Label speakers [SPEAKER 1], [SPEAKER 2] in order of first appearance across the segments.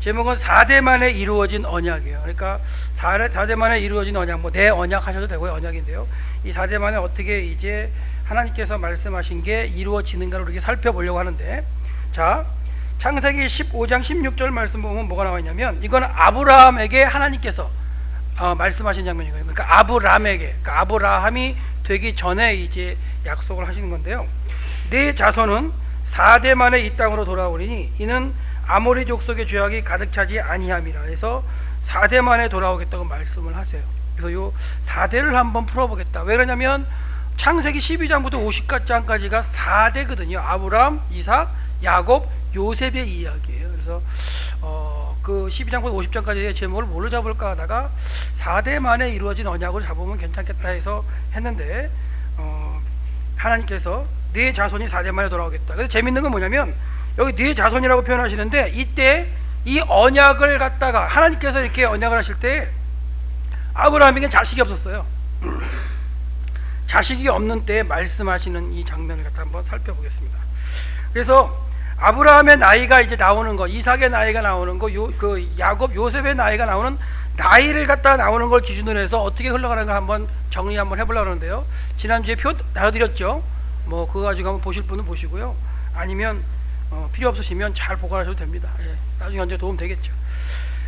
[SPEAKER 1] 제목은 4대 만에 이루어진 언약이에요. 그러니까 4대 만에 이루어진 언약, 뭐 내 언약 하셔도 되고요. 언약인데요. 이 4대 만에 어떻게 이제 하나님께서 말씀하신 게 이루어지는가를 이렇게 살펴보려고 하는데, 자, 창세기 15장 16절 말씀 보면 뭐가 나와 있냐면, 이건 아브라함에게 하나님께서 말씀하신 장면이고요. 그러니까 아브라함에게, 그러니까 아브라함이 되기 전에 이제 약속을 하시는 건데요. 네 자손은 4대 만에 이 땅으로 돌아오리니 이는 아모리 족속의 죄악이 가득 차지 아니함이라 해서 4대 만에 돌아오겠다고 말씀을 하세요. 그래서 요 4대를 한번 풀어보겠다. 왜 그러냐면 창세기 12장부터 50장까지가 4대거든요. 아브라함, 이삭, 야곱, 요셉의 이야기예요. 그래서 그 12장부터 50장까지의 제목을 뭘로 잡을까 하다가 4대 만에 이루어진 언약으로 잡으면 괜찮겠다 해서 했는데, 하나님께서 네 자손이 4대 만에 돌아오겠다. 그래서 재밌는 건 뭐냐면 여기 네 자손이라고 표현하시는데, 이때 이 언약을 갖다가 하나님께서 이렇게 언약을 하실 때 아브라함에겐 자식이 없었어요. 자식이 없는 때에 말씀하시는 이 장면을 갖다 한번 살펴보겠습니다. 그래서 아브라함의 나이가 이제 나오는 거, 이삭의 나이가 나오는 거, 그 야곱, 요셉의 나이가 나오는 나이를 갖다 나오는 걸 기준으로 해서 어떻게 흘러가는 걸 한번 정리 한번 해보려고 하는데요. 지난주에 표 나눠드렸죠. 뭐 그거 가지고 한번 보실 분은 보시고요. 아니면 필요 없으시면 잘 보관하셔도 됩니다. 예, 나중에 언제 도움 되겠죠.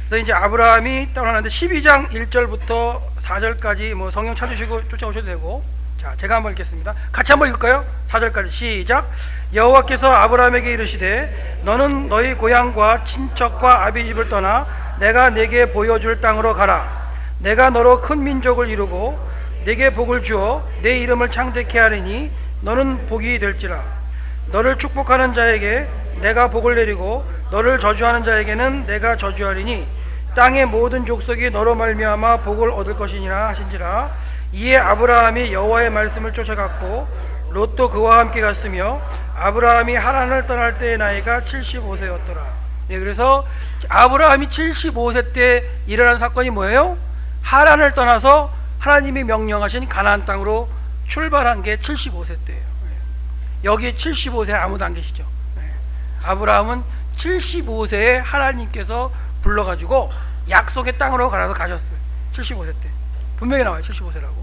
[SPEAKER 1] 그래서 이제 아브라함이 떠나는데 12장 1절부터 4절까지 뭐 성경 찾으시고 쫓아오셔도 되고, 자, 제가 한번 읽겠습니다. 같이 한번 읽을까요? 4절까지 시작. 여호와께서 아브라함에게 이르시되 너는 너희 고향과 친척과 아비집을 떠나 내가 네게 보여줄 땅으로 가라. 내가 너로 큰 민족을 이루고 네게 복을 주어 내 이름을 창대케 하리니 너는 복이 될지라. 너를 축복하는 자에게 내가 복을 내리고 너를 저주하는 자에게는 내가 저주하리니 땅의 모든 족속이 너로 말미암아 복을 얻을 것이니라 하신지라. 이에 아브라함이 여호와의 말씀을 쫓아갔고 롯도 그와 함께 갔으며 아브라함이 하란을 떠날 때의 나이가 75세였더라. 네, 그래서 아브라함이 75세 때 일어난 사건이 뭐예요? 하란을 떠나서 하나님이 명령하신 가나안 땅으로 출발한 게 75세 때예요. 여기에 75세 아무도 안 계시죠. 아브라함은 75세에 하나님께서 불러가지고 약속의 땅으로 가라서 가셨어요. 75세 때 분명히 나와요. 75세라고.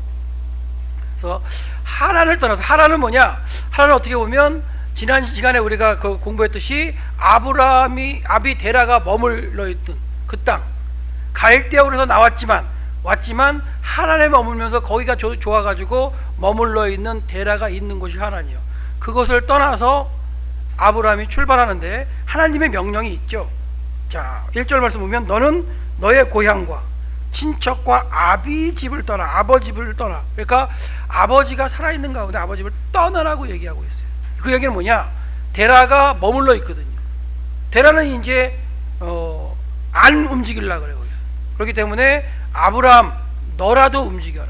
[SPEAKER 1] 그래서 하란을 떠나서, 하란은 뭐냐? 하란은 어떻게 보면 지난 시간에 우리가 그 공부했듯이 아비데라가 머물러 있던 그 땅, 갈대아우르에서 왔지만 하란에 머물면서 거기가 좋아가지고 머물러 있는 데라가 있는 곳이 하란이에요. 그것을 떠나서 아브라함이 출발하는데 하나님의 명령이 있죠. 자, 1절 말씀 보면 너는 너의 고향과 친척과 아비집을 떠나, 아버집을 떠나. 그러니까 아버지가 살아있는 가운데 아버집을 떠나라고 얘기하고 있어요. 그 얘기는 뭐냐? 데라가 머물러 있거든요. 데라는 이제 안 움직이려고 그래요. 그렇기 때문에 아브라함 너라도 움직여라.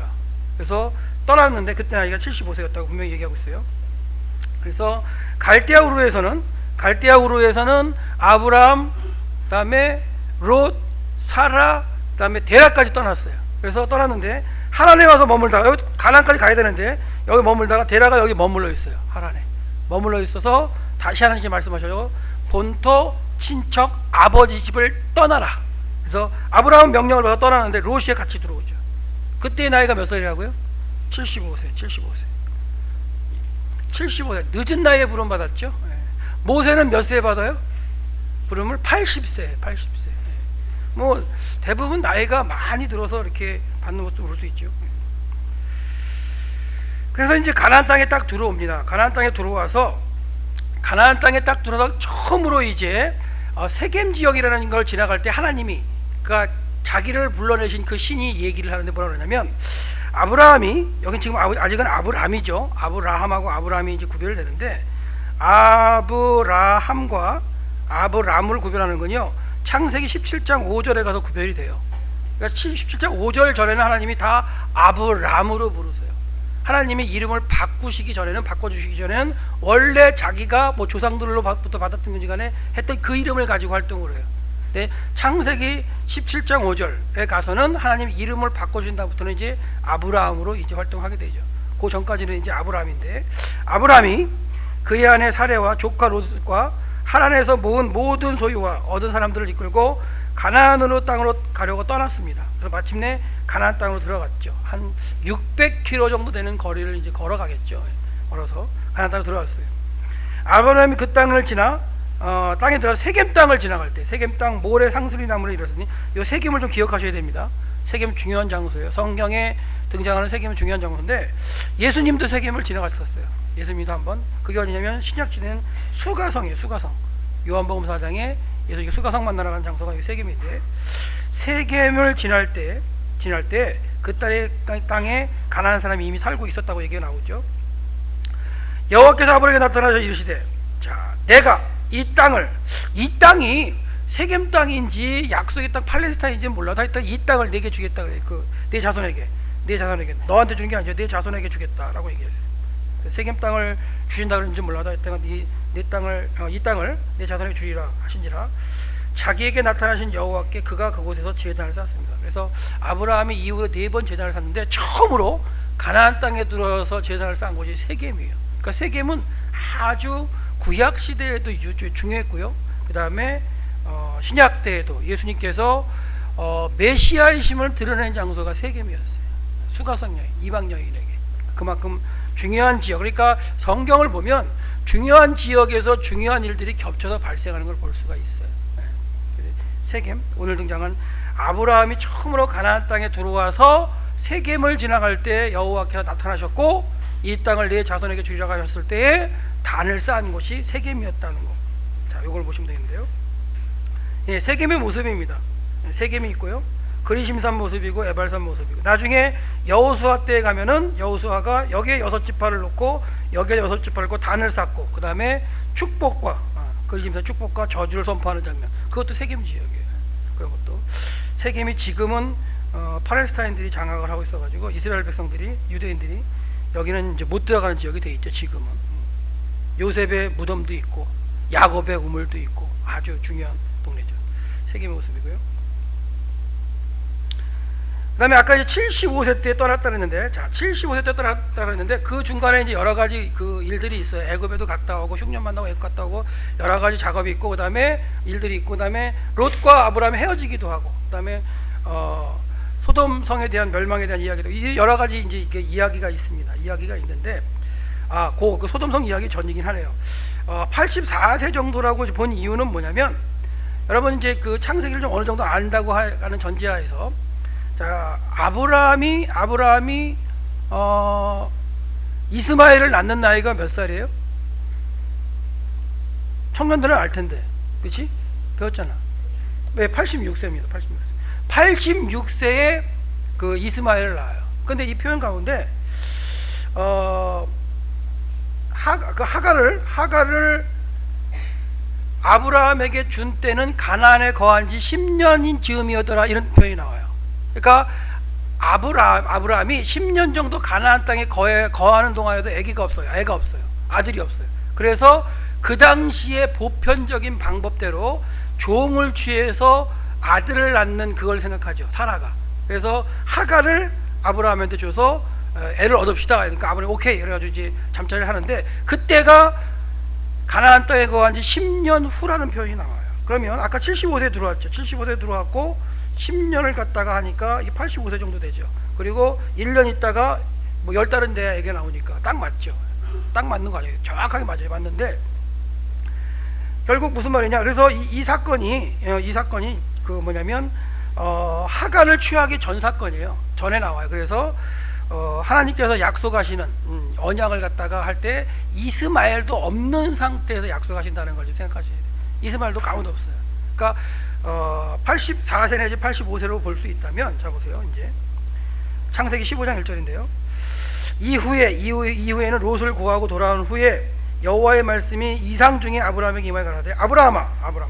[SPEAKER 1] 그래서 떠났는데 그때 나이가 75세였다고 분명히 얘기하고 있어요. 그래서 갈대아우르에서는 아브라함, 그다음에 롯, 사라, 그다음에 데라까지 떠났어요. 그래서 떠났는데 하란에 와서 머물다가, 여기 가나안까지 가야 되는데 여기 머물다가 데라가 여기 머물러 있어요. 하란에 머물러 있어서 다시 하나님께 말씀하셔요. 본토 친척 아버지 집을 떠나라. 그래서 아브라함 명령을 받아 떠나는데 롯이 같이 들어오죠. 그때의 나이가 몇 살이라고요? 75세. 75세 늦은 나이에 부름 받았죠. 모세는 몇 세에 받아요? 부름을 80세. 뭐 대부분 나이가 많이 들어서 이렇게 받는 것도 그럴 수 있죠. 그래서 이제 가나안 땅에 딱 들어옵니다. 가나안 땅에 들어와서 처음으로 이제 세겜 지역이라는 걸 지나갈 때 하나님이, 그러니까 자기를 불러내신 그 신이 얘기를 하는데 뭐라 그러냐면, 아브라함이, 여긴 지금 아직은 아브라함이죠. 아브라함하고 아브라함이 이제 구별이 되는데, 아브라함과 아브람을 구별하는 건요, 창세기 17장 5절에 가서 구별이 돼요. 그러니까 17장 5절 전에는 하나님이 다 아브람으로 부르세요. 하나님이 이름을 바꾸시기 전에는, 바꿔주시기 전에는 원래 자기가 뭐 조상들로부터 받았던 건지간에 했던 그 이름을 가지고 활동을 해요. 근데 창세기 17장 5절에 가서는 하나님 이름을 바꿔주신 다음부터는 이제 아브라함으로 이제 활동하게 되죠. 그 전까지는 이제 아브라함인데, 아브라함이 그의 아내 사레와 조카 롯과 하란에서 모은 모든 소유와 얻은 사람들을 이끌고 가나안으로 땅으로 가려고 떠났습니다. 그래서 마침내 가나안 땅으로 들어갔죠. 한 600km 정도 되는 거리를 이제 걸어가겠죠. 걸어서 가나안 땅으로 들어갔어요. 아브라함이 그 땅을 지나 땅에 들어가 세겜 땅을 지나갈 때, 세겜 땅 모래 상수리 나무를 이뤘으니 이 세겜을 좀 기억하셔야 됩니다. 세겜 중요한 장소예요. 성경에 등장하는 세겜은 중요한 장소인데 예수님도 세겜을 지나갔었어요. 예수님도 한번. 그게 어디냐면 신약 시대는 수가성이에요. 수가성. 요한복음 4장에 예수님이 수가성 만나러 간 장소가 세겜인데, 세겜을 지날 때 그 땅에 가나안 사람이 이미 살고 있었다고 얘기가 나오죠. 여호와께서 아브라함에게 나타나셔 이르시되, 자, 내가 이 땅이 세겜 땅인지 약속의 땅 팔레스타인인지 몰라도 하여튼 이 땅을 내게 주겠다 그래. 내 자손에게 너한테 주는 게 아니죠. 내 자손에게 주겠다라고 얘기했어요. 세겜 땅을 주신다 그런지 몰라도 하여튼 이 땅을 내 자손에게 주리라 하신지라. 자기에게 나타나신 여호와께 그가 그곳에서 제단을 쌓습니다. 그래서 아브라함이 이후에 4번 제단을 쌓는데 처음으로 가나안 땅에 들어서 제단을 쌓은 곳이 세겜이에요. 그러니까 세겜은 아주 구약 시대에도 중요했고요. 그 다음에 신약 때에도 예수님께서 메시아이심을 드러낸 장소가 세겜이었어요. 수가성 여인, 이방 여인에게 그만큼 중요한 지역. 그러니까 성경을 보면 중요한 지역에서 중요한 일들이 겹쳐서 발생하는 걸 볼 수가 있어요. 세겜, 오늘 등장한 아브라함이 처음으로 가나안 땅에 들어와서 세겜을 지나갈 때 여호와께서 나타나셨고 이 땅을 내 자손에게 주리라고 하셨을 때에 단을 쌓은 곳이 세겜이었다는 거. 자, 이걸 보시면 되겠는데요. 예, 세겜의 모습입니다. 세겜이 있고요. 그리심산 모습이고 에발산 모습이고, 나중에 여호수아 때에 가면은 여호수아가 여기에 6지파를 놓고 여기에 6지파를 놓고 단을 쌓고, 그 다음에 축복과 그리심산 축복과 저주를 선포하는 장면, 그것도 세겜 지역이에요. 그런 것도 세겜이 지금은 팔레스타인들이 장악을 하고 있어가지고 이스라엘 백성들이, 유대인들이 여기는 이제 못 들어가는 지역이 돼 있죠. 지금은 요셉의 무덤도 있고 야곱의 우물도 있고 아주 중요한 동네죠. 세겜의 모습이고요. 그 다음에 아까 이제 75세 때 떠났다 그랬는데, 자, 75세 때 떠났다 그랬는데 그 중간에 이제 여러 가지 그 일들이 있어요. 애굽에도 갔다 오고 흉년 만나고 애굽 갔다 오고 여러 가지 작업이 있고, 그 다음에 일들이 있고, 그 다음에 롯과 아브라함이 헤어지기도 하고, 그 다음에 소돔 성에 대한 멸망에 대한 이야기도, 이 여러 가지 이제 이게 이야기가 있습니다. 이야기가 있는데, 그 소돔 성 이야기 전이긴 하네요. 84세 정도라고 본 이유는 뭐냐면, 여러분 이제 그 창세기를 좀 어느 정도 안다고 하는 전제하에서, 자, 아브라함이 이스마엘을 낳는 나이가 몇 살이에요? 청년들은 알 텐데, 그렇지? 배웠잖아. 왜? 86세입니다. 86세에 그 이스마엘을 낳아요. 근데 이 표현 가운데 하갈을 아브라함에게 준 때는 가나안에 거한 지 10년인 즈음이었더라, 이런 표현이 나와요. 그러니까 아브라함이 10년 정도 가나안 땅에 거하는 동안에도 애가 없어요. 아들이 없어요. 그래서 그 당시에 보편적인 방법대로 종을 취해서 아들을 낳는 그걸 생각하죠, 사라가. 그래서 하갈을 아브라함한테 줘서 애를 얻읍시다. 그러니까 아브라함이 오케이 그래가지고 이제 잠자리를 하는데, 그때가 가나안 땅에 거한 지 10년 후라는 표현이 나와요. 그러면 아까 75세 들어왔죠. 75세 들어왔고 10년을 갔다가 하니까 85세 정도 되죠. 그리고 1년 있다가 뭐 10달은 돼야 애가 나오니까 딱 맞죠. 딱 맞는 거 아니에요. 정확하게 맞는데, 결국 무슨 말이냐, 그래서 이 사건이 그 뭐냐면 하갈을 취하기 전 사건이에요. 전에 나와요. 그래서 하나님께서 약속하시는 언약을 갖다가 할 때 이스마엘도 없는 상태에서 약속하신다는 걸 좀 생각하셔야 돼요. 이스마엘도 가운데 없어요. 그러니까 84세 내지 85세로 볼 수 있다면, 자 보세요. 이제 창세기 15장 1절인데요. 이후에는 롯을 구하고 돌아온 후에 여호와의 말씀이 이상 중에 아브라함에게 임하여 가라되, 아브라함,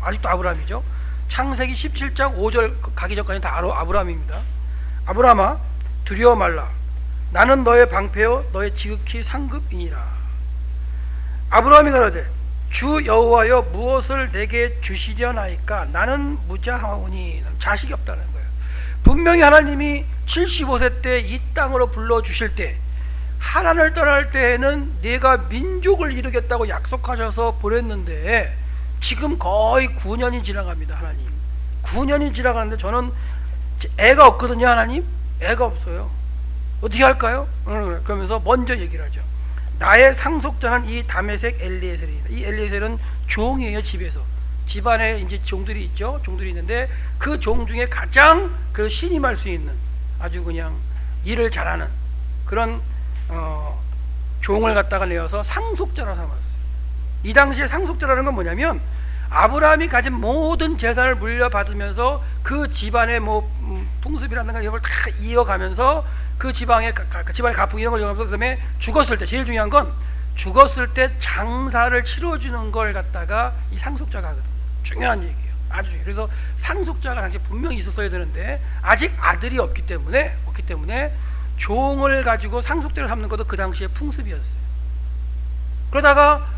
[SPEAKER 1] 아직도 아브라함이죠. 창세기 17장 5절 가기 전까지 다 아브라함입니다. 아브라함아, 두려워 말라. 나는 너의 방패요 너의 지극히 상급이니라. 아브라함이 가라되, 주 여호와여 무엇을 내게 주시려나이까? 나는 무자하오니. 자식이 없다는 거예요. 분명히 하나님이 75세 때 이 땅으로 불러주실 때, 하란을 떠날 때에는 내가 민족을 이루겠다고 약속하셔서 보냈는데 지금 거의 9년이 지나갑니다. 하나님 9년이 지나가는데 저는 애가 없거든요. 하나님 애가 없어요. 어떻게 할까요? 그러면서 먼저 얘기를 하죠. 나의 상속자는 이 다메섹 엘리에셀이다. 이 엘리에셀은 종이에요. 집에서 집안에 이제 종들이 있죠. 종들이 있는데 그 종 중에 가장 그 신임할 수 있는 아주 그냥 일을 잘하는 그런 종을 갖다가 내어서 상속자라 삼았어요. 이 당시에 상속자라는 건 뭐냐면 아브라함이 가진 모든 재산을 물려받으면서 그 집안의 뭐 풍습이라든가 이런 걸 다 이어가면서 그 집안의 가풍 이런 걸 이어가면서 그다음에 죽었을 때 제일 중요한 건 죽었을 때 장사를 치러주는 걸 갖다가 이 상속자가 하거든. 중요한 얘기예요. 아주 중요해요. 그래서 상속자가 당시 분명히 있었어야 되는데 아직 아들이 없기 때문에 종을 가지고 상속자를 삼는 것도 그 당시의 풍습이었어요. 그러다가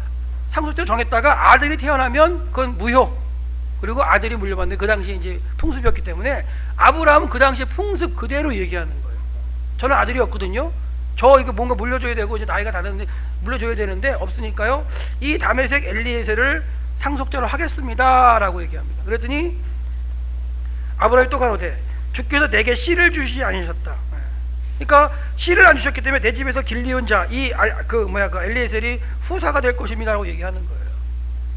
[SPEAKER 1] 상속자를 정했다가 아들이 태어나면 그건 무효. 그리고 아들이 물려받는데 그 당시에 이제 풍습이었기 때문에 아브라함은 그 당시에 풍습 그대로 얘기하는 거예요. 저는 아들이 없거든요. 저 이거 뭔가 물려줘야 되고 이제 나이가 다 됐는데 물려줘야 되는데 없으니까요. 이 다메섹 엘리에셀을 상속자로 하겠습니다라고 얘기합니다. 그랬더니 아브라함이 또 가로되 주께서 내게 씨를 주시지 아니셨다. 그러니까 씨를 안 주셨기 때문에 내 집에서 길리온 자 그 엘리에셀이 후사가 될 것입니다라고 얘기하는 거예요.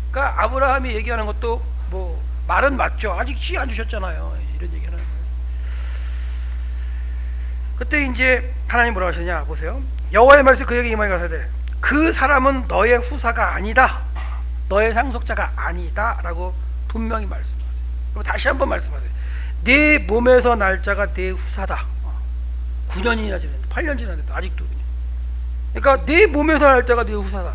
[SPEAKER 1] 그러니까 아브라함이 얘기하는 것도 뭐 말은 맞죠. 아직 씨 안 주셨잖아요. 이런 얘기하는 거예요. 그때 이제 하나님 뭐라고 하시냐 보세요. 여호와의 말씀이 그에게 임하여 가로되 그 사람은 너의 후사가 아니다. 너의 상속자가 아니다 라고 분명히 말씀하세요. 그럼 다시 한번 말씀하세요. 네 몸에서 날 자가 네 후사다. 9년이나 지났는데 8년 지났는데 아직도 그러니까 네 몸에서 날 자가 네 후사다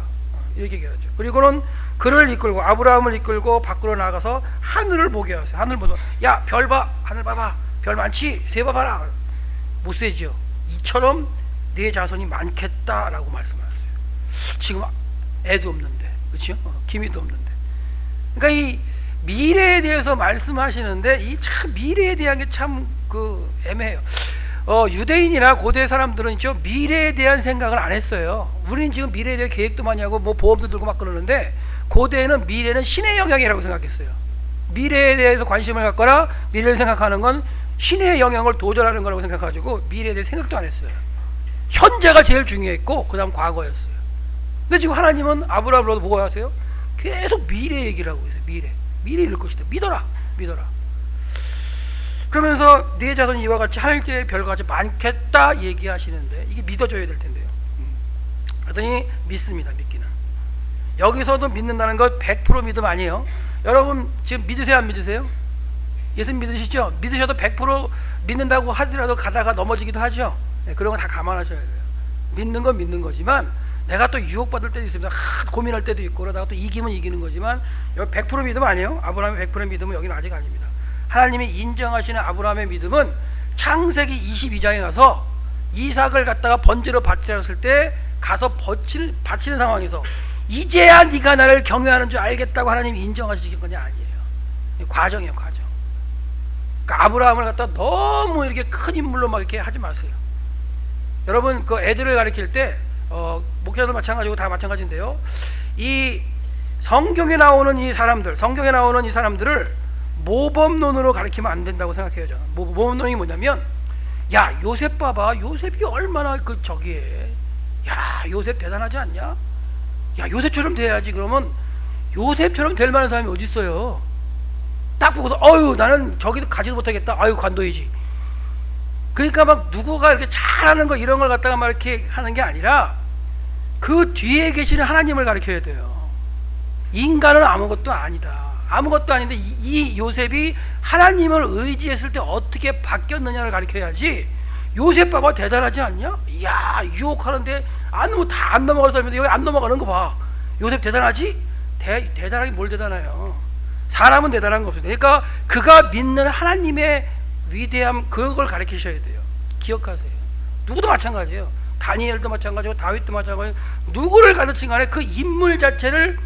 [SPEAKER 1] 이렇게 얘기하죠. 그리고는 그를 이끌고 아브라함을 이끌고 밖으로 나가서 하늘을 보게 하세요. 하늘 보서 야 별 봐. 하늘 봐봐. 별 많지? 세 봐봐라. 못 세지요. 이처럼 네 자손이 많겠다라고 말씀하셨어요. 지금 애도 없는데 그렇죠? 기미도 없는데. 그러니까 이 미래에 대해서 말씀하시는데 이 참 미래에 대한 게 참 그 애매해요. 유대인이나 고대 사람들은 있죠. 미래에 대한 생각을 안 했어요. 우리는 지금 미래에 대한 계획도 많이 하고 뭐 보험도 들고 막 그러는데 고대에는 미래는 신의 영역이라고 생각했어요. 미래에 대해서 관심을 갖거나 미래를 생각하는 건 신의 영역을 도전하는 거라고 생각해가지고 미래에 대해 생각도 안 했어요. 현재가 제일 중요했고 그 다음 과거였어요. 근데 지금 하나님은 아브라함으로도 뭐고 하세요? 계속 미래 얘기를 하고 있어요. 미래 이룰 것이다. 믿어라. 그러면서 네 자손이 이와 같이 하늘의 별같이 많겠다 얘기하시는데 이게 믿어져야 될 텐데요. 그러더니 믿습니다. 믿기는. 여기서도 믿는다는 건 100% 믿음 아니에요. 여러분 지금 믿으세요? 안 믿으세요? 예수님 믿으시죠? 믿으셔도 100% 믿는다고 하더라도 가다가 넘어지기도 하죠. 네, 그런 거 다 감안하셔야 돼요. 믿는 건 믿는 거지만 내가 또 유혹받을 때도 있습니다. 고민할 때도 있고 그러다가 또 이기면 이기는 거지만 여기 100% 믿음 아니에요. 아브라함의 100% 믿음은 여기는 아직 아닙니다. 하나님이 인정하시는 아브라함의 믿음은 창세기 22장에 가서 이삭을 갖다가 번제로 바치었을 때 가서 바치는 상황에서 이제야 네가 나를 경외하는 줄 알겠다고 하나님이 인정하시는 건지 아니에요. 과정이에요. 과정. 그러니까 아브라함을 갖다 너무 이렇게 큰 인물로 막 이렇게 하지 마세요. 여러분 그 애들을 가르칠 때 목회자들 마찬가지고 다 마찬가지인데요. 이 성경에 나오는 이 사람들을 모범론으로 가르치면 안 된다고 생각해요. 저는 모범론이 뭐냐면 야 요셉 봐봐. 요셉이 얼마나 그 저기에 야 요셉 대단하지 않냐? 야 요셉처럼 돼야지. 그러면 요셉처럼 될 만한 사람이 어디 있어요? 딱 보고서 어유 나는 저기도 가지도 못하겠다. 아유 관둬야지. 그러니까 막 누구가 이렇게 잘하는 거 이런 걸 갖다가 막 이렇게 하는 게 아니라 그 뒤에 계시는 하나님을 가르쳐야 돼요. 인간은 아무것도 아니다. 아무것도 아닌데 이 요셉이 하나님을 의지했을 때 어떻게 바뀌었느냐를 가르쳐야지. 요셉 봐봐 대단하지 않냐? 이야 유혹하는데 다 안 넘어갈 사람인데 여기 안 넘어가는 거 봐. 요셉 대단하지? 대단하게 뭘 대단해요. 사람은 대단한 거 없어요. 그러니까 그가 믿는 하나님의 위대함 그걸 가르치셔야 돼요. 기억하세요. 누구도 마찬가지예요. 다니엘도 마찬가지고 다윗도 마찬가지고 누구를 가르친 간에 그 인물 자체를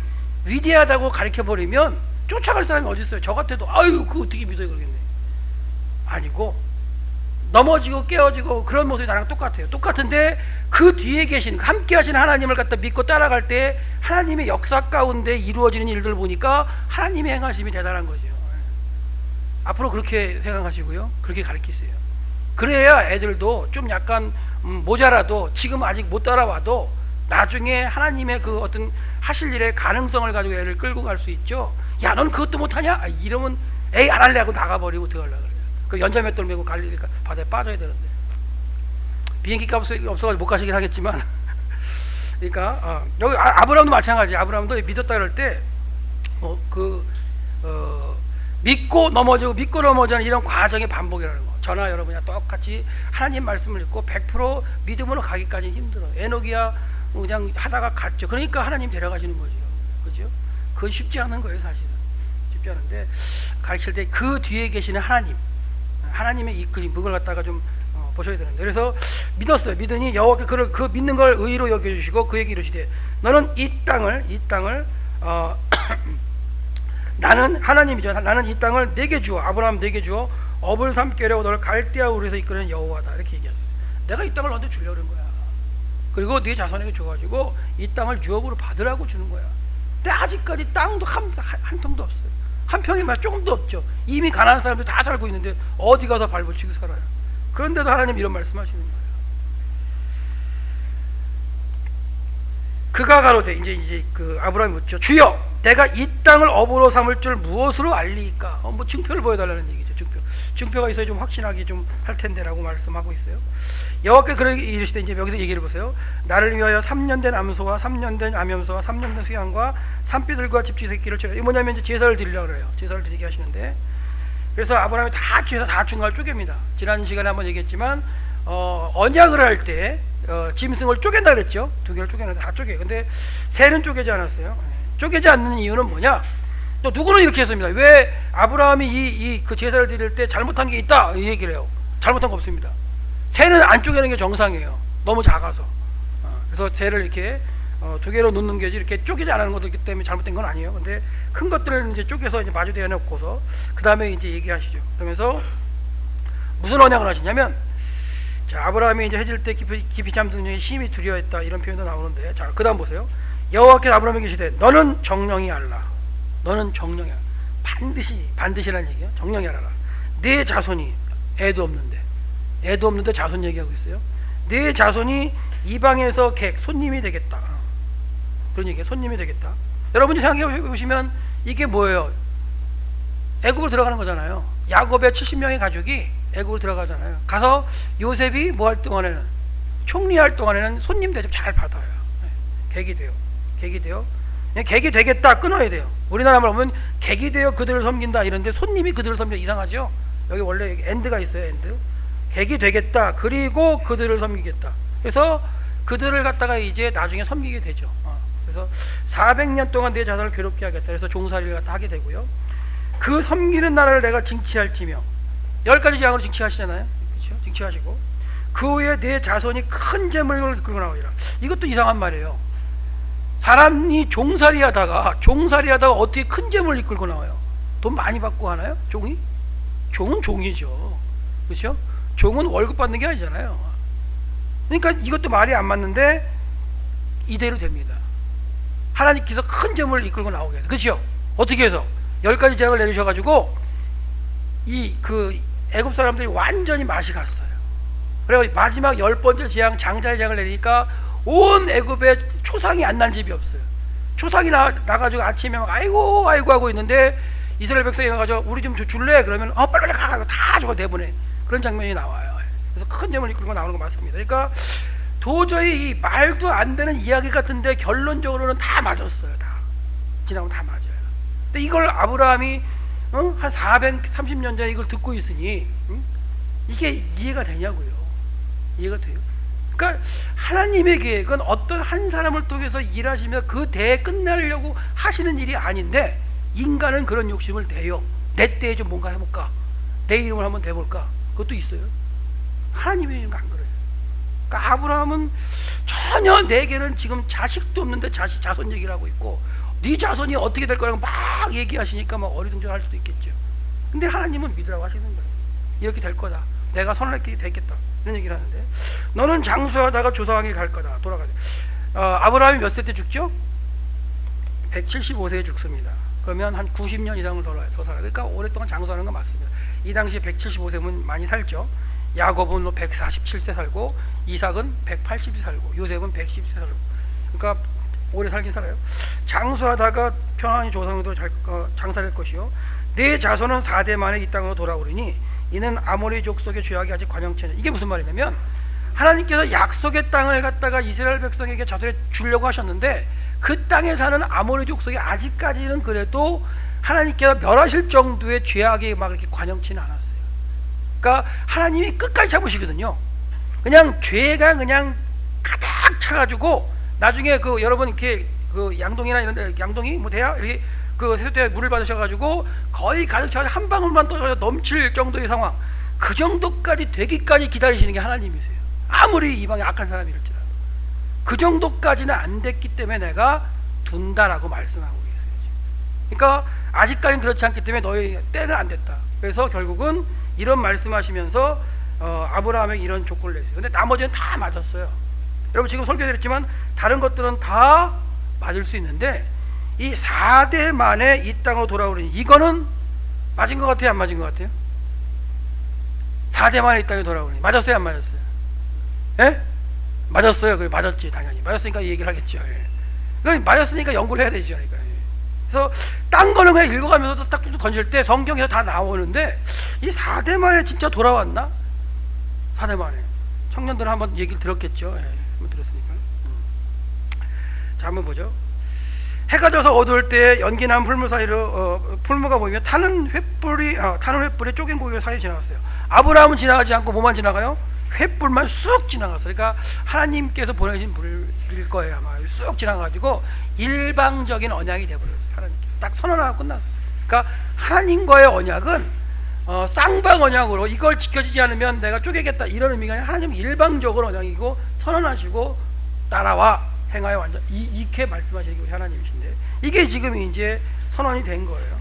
[SPEAKER 1] 위대하다고 가르쳐버리면 쫓아갈 사람이 어디 있어요? 저 같아도 아유 그거 어떻게 믿어요 그러겠네. 아니고 넘어지고 깨어지고 그런 모습이 나랑 똑같아요. 똑같은데 그 뒤에 계신 함께 하신 하나님을 갖다 믿고 따라갈 때 하나님의 역사 가운데 이루어지는 일들을 보니까 하나님의 행하심이 대단한 거죠. 앞으로 그렇게 생각하시고요. 그렇게 가르치세요. 그래야 애들도 좀 약간 모자라도 지금 아직 못 따라와도 나중에 하나님의 그 어떤 하실 일의 가능성을 가지고 애를 끌고 갈 수 있죠. 야, 넌 그것도 못하냐? 이러면 에이 안 할래 하고 나가버리고 들어가려고 그래요. 그 연자맷돌 메고 갈릴리 바다에 빠져야 되는데 비행기 값 없어가지고 못 가시긴 하겠지만 그러니까 여기 아브라함도 마찬가지. 아브라함도 믿었다 그럴 때 믿고 넘어지는 이런 과정의 반복이라는 거. 저나 여러분이랑 똑같이 하나님 말씀을 읽고 100% 믿음으로 가기까지 힘들어. 에녹이야 그냥 하다가 갔죠. 그러니까 하나님 데려가시는 거죠. 그죠? 그건 쉽지 않은 거예요, 사실은. 쉽지 않은데 가르칠 때 그 뒤에 계시는 하나님의 이끌림, 그걸 갖다가 좀 보셔야 되는데, 그래서 믿었어요. 믿으니 여호와께 그를 그 믿는 걸 의로 여겨주시고 그에게 이르시되 너는 이 땅을 나는 하나님이죠. 나는 이 땅을 내게 주어, 아브라함 내게 주어 업을 삼게 하려고 너를 갈대아 우르에서 이끄는 여호와다, 이렇게 얘기했어요. 내가 이 땅을 너한테 주려고 그런 거야. 그리고 네 자손에게 줘가지고 이 땅을 유업으로 받으라고 주는 거야. 근데 아직까지 땅도 한 평도 없어요. 한 평이면 조금도 없죠. 이미 가난한 사람들 다 살고 있는데 어디 가서 발붙이고 살아요. 그런데도 하나님 이런 말씀하시는 거예요. 그가 가로되 이제 그 아브라함이 묻죠. 주여, 내가 이 땅을 업으로 삼을 줄 무엇으로 알리까? 뭐 증표를 보여달라는 얘기죠. 증표가 있어야 좀 확신하기 좀 할 텐데라고 말씀하고 있어요. 여호와께 그러게 이르시되, 이제 여기서 얘기를 보세요. 나를 위하여 3년 된 암소와 3년 된 암염소와 3년 된 수양과 산비들과 집쥐 새끼를 쳐요. 이 뭐냐면 이제 제사를 드리려고 그래요. 제사를 드리게 하시는데, 그래서 아브라함이 다 제사 다 중간을 쪼갭니다. 지난 시간에 한번 얘기했지만 언약을 할 때 짐승을 쪼갠다 그랬죠. 두 개를 쪼개는데 다 쪼개요. 근데 새는 쪼개지 않았어요. 쪼개지 않는 이유는 뭐냐? 또 누구는 이렇게 했습니다. 왜 아브라함이 그 제사를 드릴 때 잘못한 게 있다 이 얘기를 해요. 잘못한 거 없습니다. 새는 안 쪼개는 게 정상이에요. 너무 작아서. 그래서 새를 이렇게 두 개로 놓는 게 이렇게 쪼개지 않는 것도 있기 때문에 잘못된 건 아니에요. 근데 큰 것들을 이제 쪼개서 이제 마주대어 놓고서 그 다음에 이제 얘기하시죠. 그러면서 무슨 언약을 하시냐면, 자, 아브라함이 이제 해질 때 깊이 잠든 중에 심히 두려워했다, 이런 표현도 나오는데, 자, 그 다음 보세요. 여호와께서 아브라함에게 이르시되 너는 정령이 알라. 너는 정령이 알라. 반드시라는 얘기예요. 정령이 알아라. 네 자손이 애도 없는데 자손 얘기하고 있어요. 네 자손이 이방에서 손님이 되겠다. 그런 얘기예요. 손님이 되겠다. 여러분이 생각해 보시면 이게 뭐예요? 애굽으로 들어가는 거잖아요. 야곱의 70명의 가족이 애굽으로 들어가잖아요. 가서 요셉이 뭐 할 동안에는, 총리할 동안에는 손님 대접 잘 받아요. 객이 돼요. 객이 되겠다 끊어야 돼요. 우리나라 말 보면 객이 되어 그들을 섬긴다 이런데 손님이 그들을 섬겨, 이상하죠? 여기 원래 엔드가 있어요. 엔드. 객이 되겠다. 그리고 그들을 섬기겠다. 그래서 그들을 갖다가 이제 나중에 섬기게 되죠. 그래서 400년 동안 내 자손을 괴롭게 하겠다. 그래서 종살이를 갖다 하게 되고요. 그 섬기는 나라를 내가 징치할지며, 10가지 재앙으로 징치하시잖아요. 그렇죠? 징치하시고 그 후에 내 자손이 큰 재물을 이끌고 나오리라. 이것도 이상한 말이에요. 사람이 종살이하다가 어떻게 큰 재물을 이끌고 나와요? 돈 많이 받고 하나요? 종이? 종은 종이죠. 그렇죠? 종은 월급 받는 게 아니잖아요. 그러니까 이것도 말이 안 맞는데 이대로 됩니다. 하나님께서 큰 재물을 이끌고 나오게 해요. 그렇죠? 어떻게 해서 10가지 재앙을 내리셔가지고 그 애굽 사람들이 완전히 맛이 갔어요. 그래서 마지막 10번째 재앙, 장자의 재앙을 내리니까 온 애굽에 초상이 안 난 집이 없어요. 초상이 나가지고 아침에 막 아이고 하고 있는데 이스라엘 백성이 가가지고 우리 좀 줄래? 그러면 빨리 가, 다 저거 내보내. 그런 장면이 나와요. 그래서 큰 재물을 이끌고 나오는 거 맞습니다. 그러니까 도저히 이 말도 안 되는 이야기 같은데 결론적으로는 다 맞았어요. 다 지나면 다 맞아요. 근데 이걸 아브라함이 한 430년 전에 이걸 듣고 있으니 이게 이해가 되냐고요. 이해가 돼요. 그러니까 하나님의 계획은 어떤 한 사람을 통해서 일하시며 그 대에 끝내려고 하시는 일이 아닌데, 인간은 그런 욕심을 내요. 내 때에 좀 뭔가 해볼까, 내 이름을 한번 대볼까, 그것도 있어요. 하나님의 이름은 안 그래요. 그러니까 아브라함은 전혀 내게는 지금 자식도 없는데 자손 얘기를 하고 있고, 네 자손이 어떻게 될 거라고 막 얘기하시니까 막 어리둥절할 수도 있겠죠. 근데 하나님은 믿으라고 하시는 거예요. 이렇게 될 거다. 내가 선을 됐겠다 이런 얘기를 하는데, 너는 장수하다가 조상에게 갈 거다. 돌아가야 돼. 아브라함이 몇 세 때 죽죠? 175세에 죽습니다. 그러면 한 90년 이상을 더 살아요. 그러니까 오랫동안 장수하는 건 맞습니다. 이 당시에 175세면 많이 살죠. 야곱은 147세 살고, 이삭은 180세 살고, 요셉은 110세 살고, 그러니까 오래 살긴 살아요. 장수하다가 편안히 조상으로 장사될 것이요, 네 자손은 4대 만에 이 땅으로 돌아오리니 이는 아모리 족속의 죄악이 아직 관영체냐. 이게 무슨 말이냐면, 하나님께서 약속의 땅을 갖다가 이스라엘 백성에게 자손에 주려고 하셨는데, 그 땅에 사는 아모리 족속이 아직까지는 그래도 하나님께서 멸하실 정도의 죄악이 막 이렇게 관영치는 않았어요. 그러니까 하나님이 끝까지 참으시거든요. 그냥 죄가 그냥 가득 차가지고, 나중에 그 여러분 이렇게 그 양동이나 이런 데, 양동이 뭐 돼야 이렇게 그 세수대에 물을 받으셔가지고 거의 가득 차서 한 방울만 떠 넘칠 정도의 상황, 그 정도까지 되기까지 기다리시는 게 하나님이세요. 아무리 이방에 악한 사람이랄지라도 그 정도까지는 안 됐기 때문에 내가 둔다라고 말씀하고 계세요. 그러니까 아직까지는 그렇지 않기 때문에 너희 때가 안 됐다. 그래서 결국은 이런 말씀하시면서 아브라함에게 이런 조건을 냈어요. 근데 나머지는 다 맞았어요. 여러분 지금 설교드렸지만 다른 것들은 다 맞을 수 있는데, 이 4대 만에 이 땅으로 돌아오니 이거는 맞은 것 같아요, 안 맞은 것 같아요? 4대 만에 이 땅에 돌아오니 맞았어요, 안 맞았어요? 예? 맞았어요. 그래, 맞았지. 당연히 맞았으니까 이 얘기를 하겠죠. 예. 그러니까 맞았으니까 연구를 해야 되죠. 그러니까. 그래서 딴 거는 그냥 읽어가면서 딱 던질 때 성경에서 다 나오는데, 이 4대 만에 진짜 돌아왔나? 4대 만에 청년들은 한번 얘기를 들었겠죠. 예. 한번 들었으니까. 자, 한번 보죠. 해가 져서 어두울 때 연기난 풀무 사이로 풀무가 보이며 타는 횃불이 쪼갠 고개 사이에 지나갔어요. 아브라함은 지나가지 않고 뭐만 지나가요? 횃불만 쑥 지나갔어요. 그러니까 하나님께서 보내신 불일 거예요. 아마 쑥 지나가지고 일방적인 언약이 되어버렸어요. 하나님께서 딱 선언하고 끝났어요. 그러니까 하나님과의 언약은 쌍방 언약으로, 이걸 지켜지지 않으면 내가 쪼개겠다 이런 의미가 아니라 하나님 일방적으로 언약이고 선언하시고 따라와 행하여 완전 이렇게 말씀하시는 게 하나님이신데, 이게 지금 이제 선언이 된 거예요.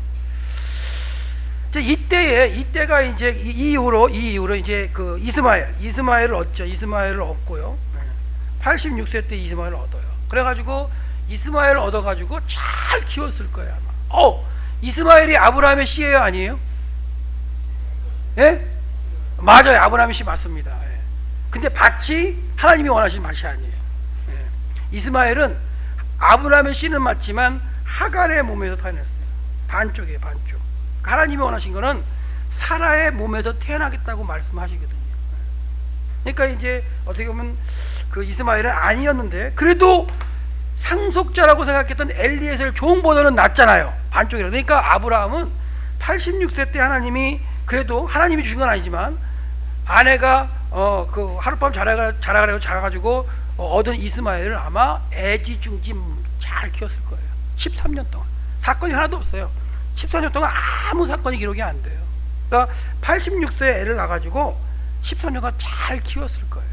[SPEAKER 1] 이제 이때가 이제 이 이후로 이제 그 이스마엘을 얻죠. 이스마엘을 얻고요. 86세 때 이스마엘을 얻어요. 그래가지고 이스마엘을 얻어가지고 잘 키웠을 거예요 아마. 이스마엘이 아브라함의 씨예요, 아니에요? 예? 맞아요. 아브라함의 씨 맞습니다. 예. 근데 밭이 하나님이 원하시는 밭이 아니에요. 예. 이스마엘은 아브라함의 씨는 맞지만 하갈의 몸에서 태어났어요. 반쪽이에요, 반쪽. 하나님이 원하신 거는 사라의 몸에서 태어나겠다고 말씀하시거든요. 그러니까 이제 어떻게 보면 그 이스마엘은 아니었는데, 그래도 상속자라고 생각했던 엘리에셀 종보다는 낫잖아요, 반쪽이라. 그러니까 아브라함은 86세 때 하나님이, 그래도 하나님이 주신 건 아니지만 아내가 그 하룻밤 자라가지고 자가지고 얻은 이스마엘을 아마 애지중지 잘 키웠을 거예요. 13년 동안 사건이 하나도 없어요. 14년 동안 아무 사건이 기록이 안 돼요. 그러니까 86세에 애를 낳아가지고 13년간 잘 키웠을 거예요.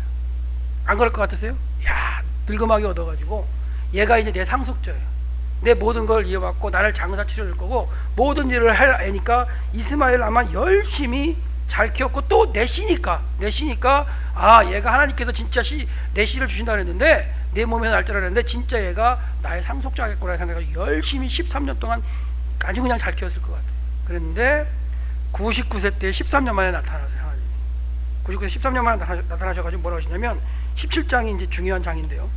[SPEAKER 1] 안 그럴 것 같으세요? 야, 늙음하게 얻어가지고 얘가 이제 내 상속자예요. 내 모든 걸 이어받고 나를 장사 치러줄 거고 모든 일을 할 애니까 이스마엘 아마 열심히 잘 키웠고, 또 내 씨니까 얘가 하나님께서 진짜 내 씨를 주신다 그랬는데, 내 몸에 날 줄 알았는데 진짜 얘가 나의 상속자겠구나 생각해서 열심히 13년 동안 아주 그냥 잘 키웠을 것 같아요. 그랬는데 99세 때 13년 만에 나타나세요, 하나님. 99세 13년 만에 나타나셔가지고 뭐라고 하시냐면, 17장이 이제 중요한 장인데요.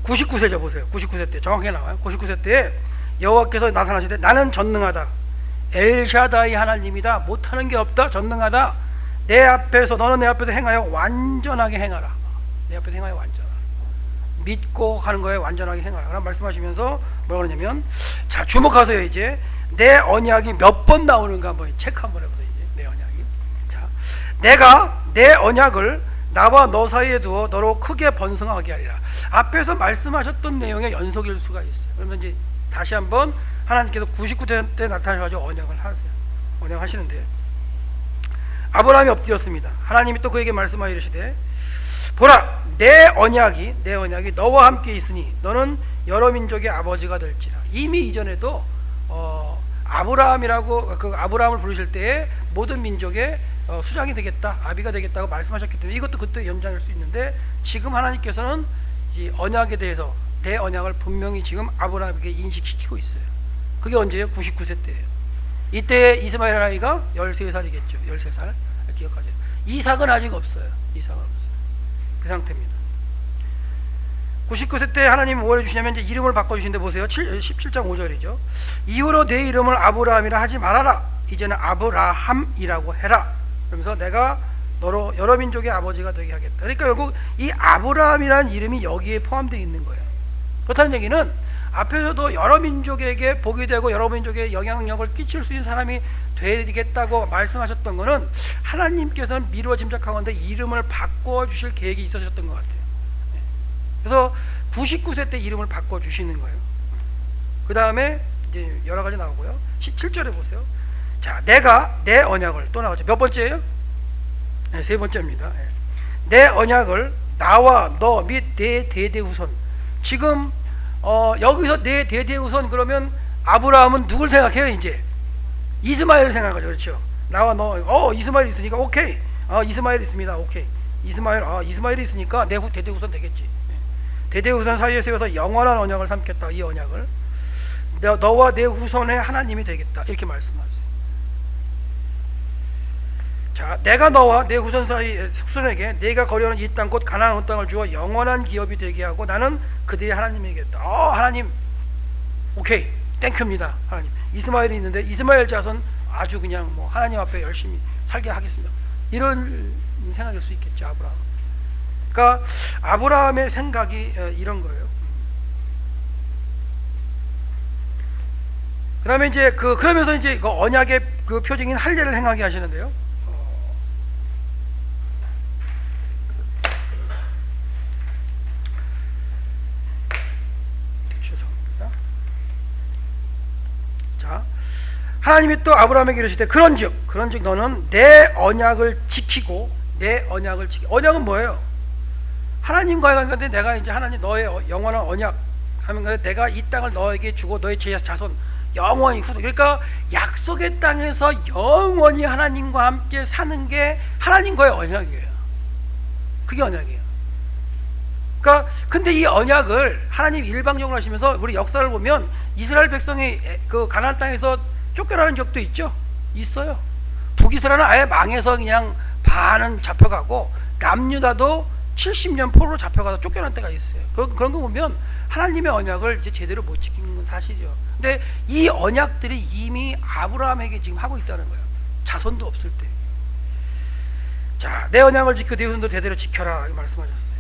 [SPEAKER 1] 99세죠, 보세요. 99세 때 정확하게 나와요. 99세 때 여호와께서 나타나시되 나는 전능하다. 엘샤다이 하나님이다. 못하는 게 없다. 전능하다. 너는 내 앞에서 행하여 완전하게 행하라. 내 앞에서 행하여 완전하라. 믿고 가는 거에 완전하게 행하라. 라고 말씀하시면서 뭐라고 그러냐면, 자, 주목하세요. 이제 내 언약이 몇 번 나오는가 한번 체크 한번 해보세요. 이제 내 언약이. 자, 내가 내 언약을 나와 너 사이에 두어 너로 크게 번성하게 하리라. 앞에서 말씀하셨던 내용의 연속일 수가 있어요. 그러면 이제 다시 한번 하나님께서 99세 때 나타나셔가지고 언약을 하세요. 언약하시는데, 아브라함이 엎드렸습니다. 하나님이 또 그에게 말씀하여 이르시되, 보라, 내 언약이 너와 함께 있으니 너는 여러 민족의 아버지가 될지라. 이미 이전에도 아브라함이라고 그 아브라함을 부르실 때에 모든 민족의 수장이 되겠다, 아비가 되겠다고 말씀하셨기 때문에 이것도 그때 연장일 수 있는데, 지금 하나님께서는 이 언약에 대해서 내 언약을 분명히 지금 아브라함에게 인식시키고 있어요. 그게 언제예요? 99세 때예요. 이때 이스마엘 나이가 13살이겠죠. 13살 기억하세요. 이삭은 아직 없어요. 이삭은 없어요. 그 상태입니다. 99세 때 하나님이 뭘 해주시냐면 이제 이름을 바꿔주신데 보세요. 17장 5절이죠. 이후로 내 이름을 아브라함이라 하지 말아라. 이제는 아브라함이라고 해라. 그러면서 내가 너로 여러 민족의 아버지가 되게 하겠다. 그러니까 결국 이 아브라함이라는 이름이 여기에 포함되어 있는 거예요. 그렇다는 얘기는 앞에서도 여러 민족에게 복이 되고 여러 민족에 영향력을 끼칠 수 있는 사람이 되겠다고 말씀하셨던 것은 하나님께서는 미루어 짐작하건대 이름을 바꿔주실 계획이 있으셨던 것 같아요. 그래서 99세 때 이름을 바꿔주시는 거예요. 그 다음에 이제 여러 가지 나오고요. 7절에 보세요. 자, 내가 내 언약을, 또 나오죠. 몇 번째예요? 네, 세 번째입니다. 내 언약을 나와 너 및 내 대대 후손. 지금 여기서 내 대대 후손 그러면 아브라함은 누굴 생각해요? 이제 이스마엘을 생각하죠. 그렇죠? 나와 너 이스마엘 있으니까 오케이. 이스마엘 있습니다. 오케이. 이스마엘이 있으니까 내 대대 후손 되겠지. 대대 후손 사이에 세워서 영원한 언약을 삼겠다. 이 언약을 너와 내 후손의 하나님이 되겠다. 이렇게 말씀하세요. 자, 내가 너와 내 후손에게 네가 거려오는 이 땅 곧 가나안 온 땅을 주어 영원한 기업이 되게 하고 나는 그들의 하나님이겠다. 하나님, 오케이, 땡큐입니다. 하나님. 이스마엘이 있는데 이스마엘 자손 아주 그냥 뭐 하나님 앞에 열심히 살게 하겠습니다. 이런 생각일 수 있겠죠, 아브라함. 그러니까 아브라함의 생각이 이런 거예요. 그다음에 이제 그러면서 이제 그 언약의 그 표징인 할례를 행하게 하시는데요. 하나님이 또 아브라함에게 이르시되 그런즉 너는 내 언약을 지키고 언약은 뭐예요? 하나님과의 관계인데 내가 이제 하나님 너의 영원한 언약 하면 내가 이 땅을 너에게 주고 너의 자손 영원히 후손, 그러니까 약속의 땅에서 영원히 하나님과 함께 사는 게 하나님과의 언약이에요. 그게 언약이에요. 그러니까 근데 이 언약을 하나님 일방적으로 하시면서 우리 역사를 보면 이스라엘 백성이 그 가나안 땅에서 쫓겨나는 적도 있어요. 북이스라엘은 아예 망해서 그냥 반은 잡혀가고 남유다도 70년 포로로 잡혀가서 쫓겨난 때가 있어요. 그런 거 보면 하나님의 언약을 이제 제대로 못 지킨 건 사실이죠. 근데 이 언약들이 이미 아브라함에게 지금 하고 있다는 거예요. 자손도 없을 때. 자, 내 언약을 지켜 네 후손도 대대로 지켜라 이렇게 말씀하셨어요.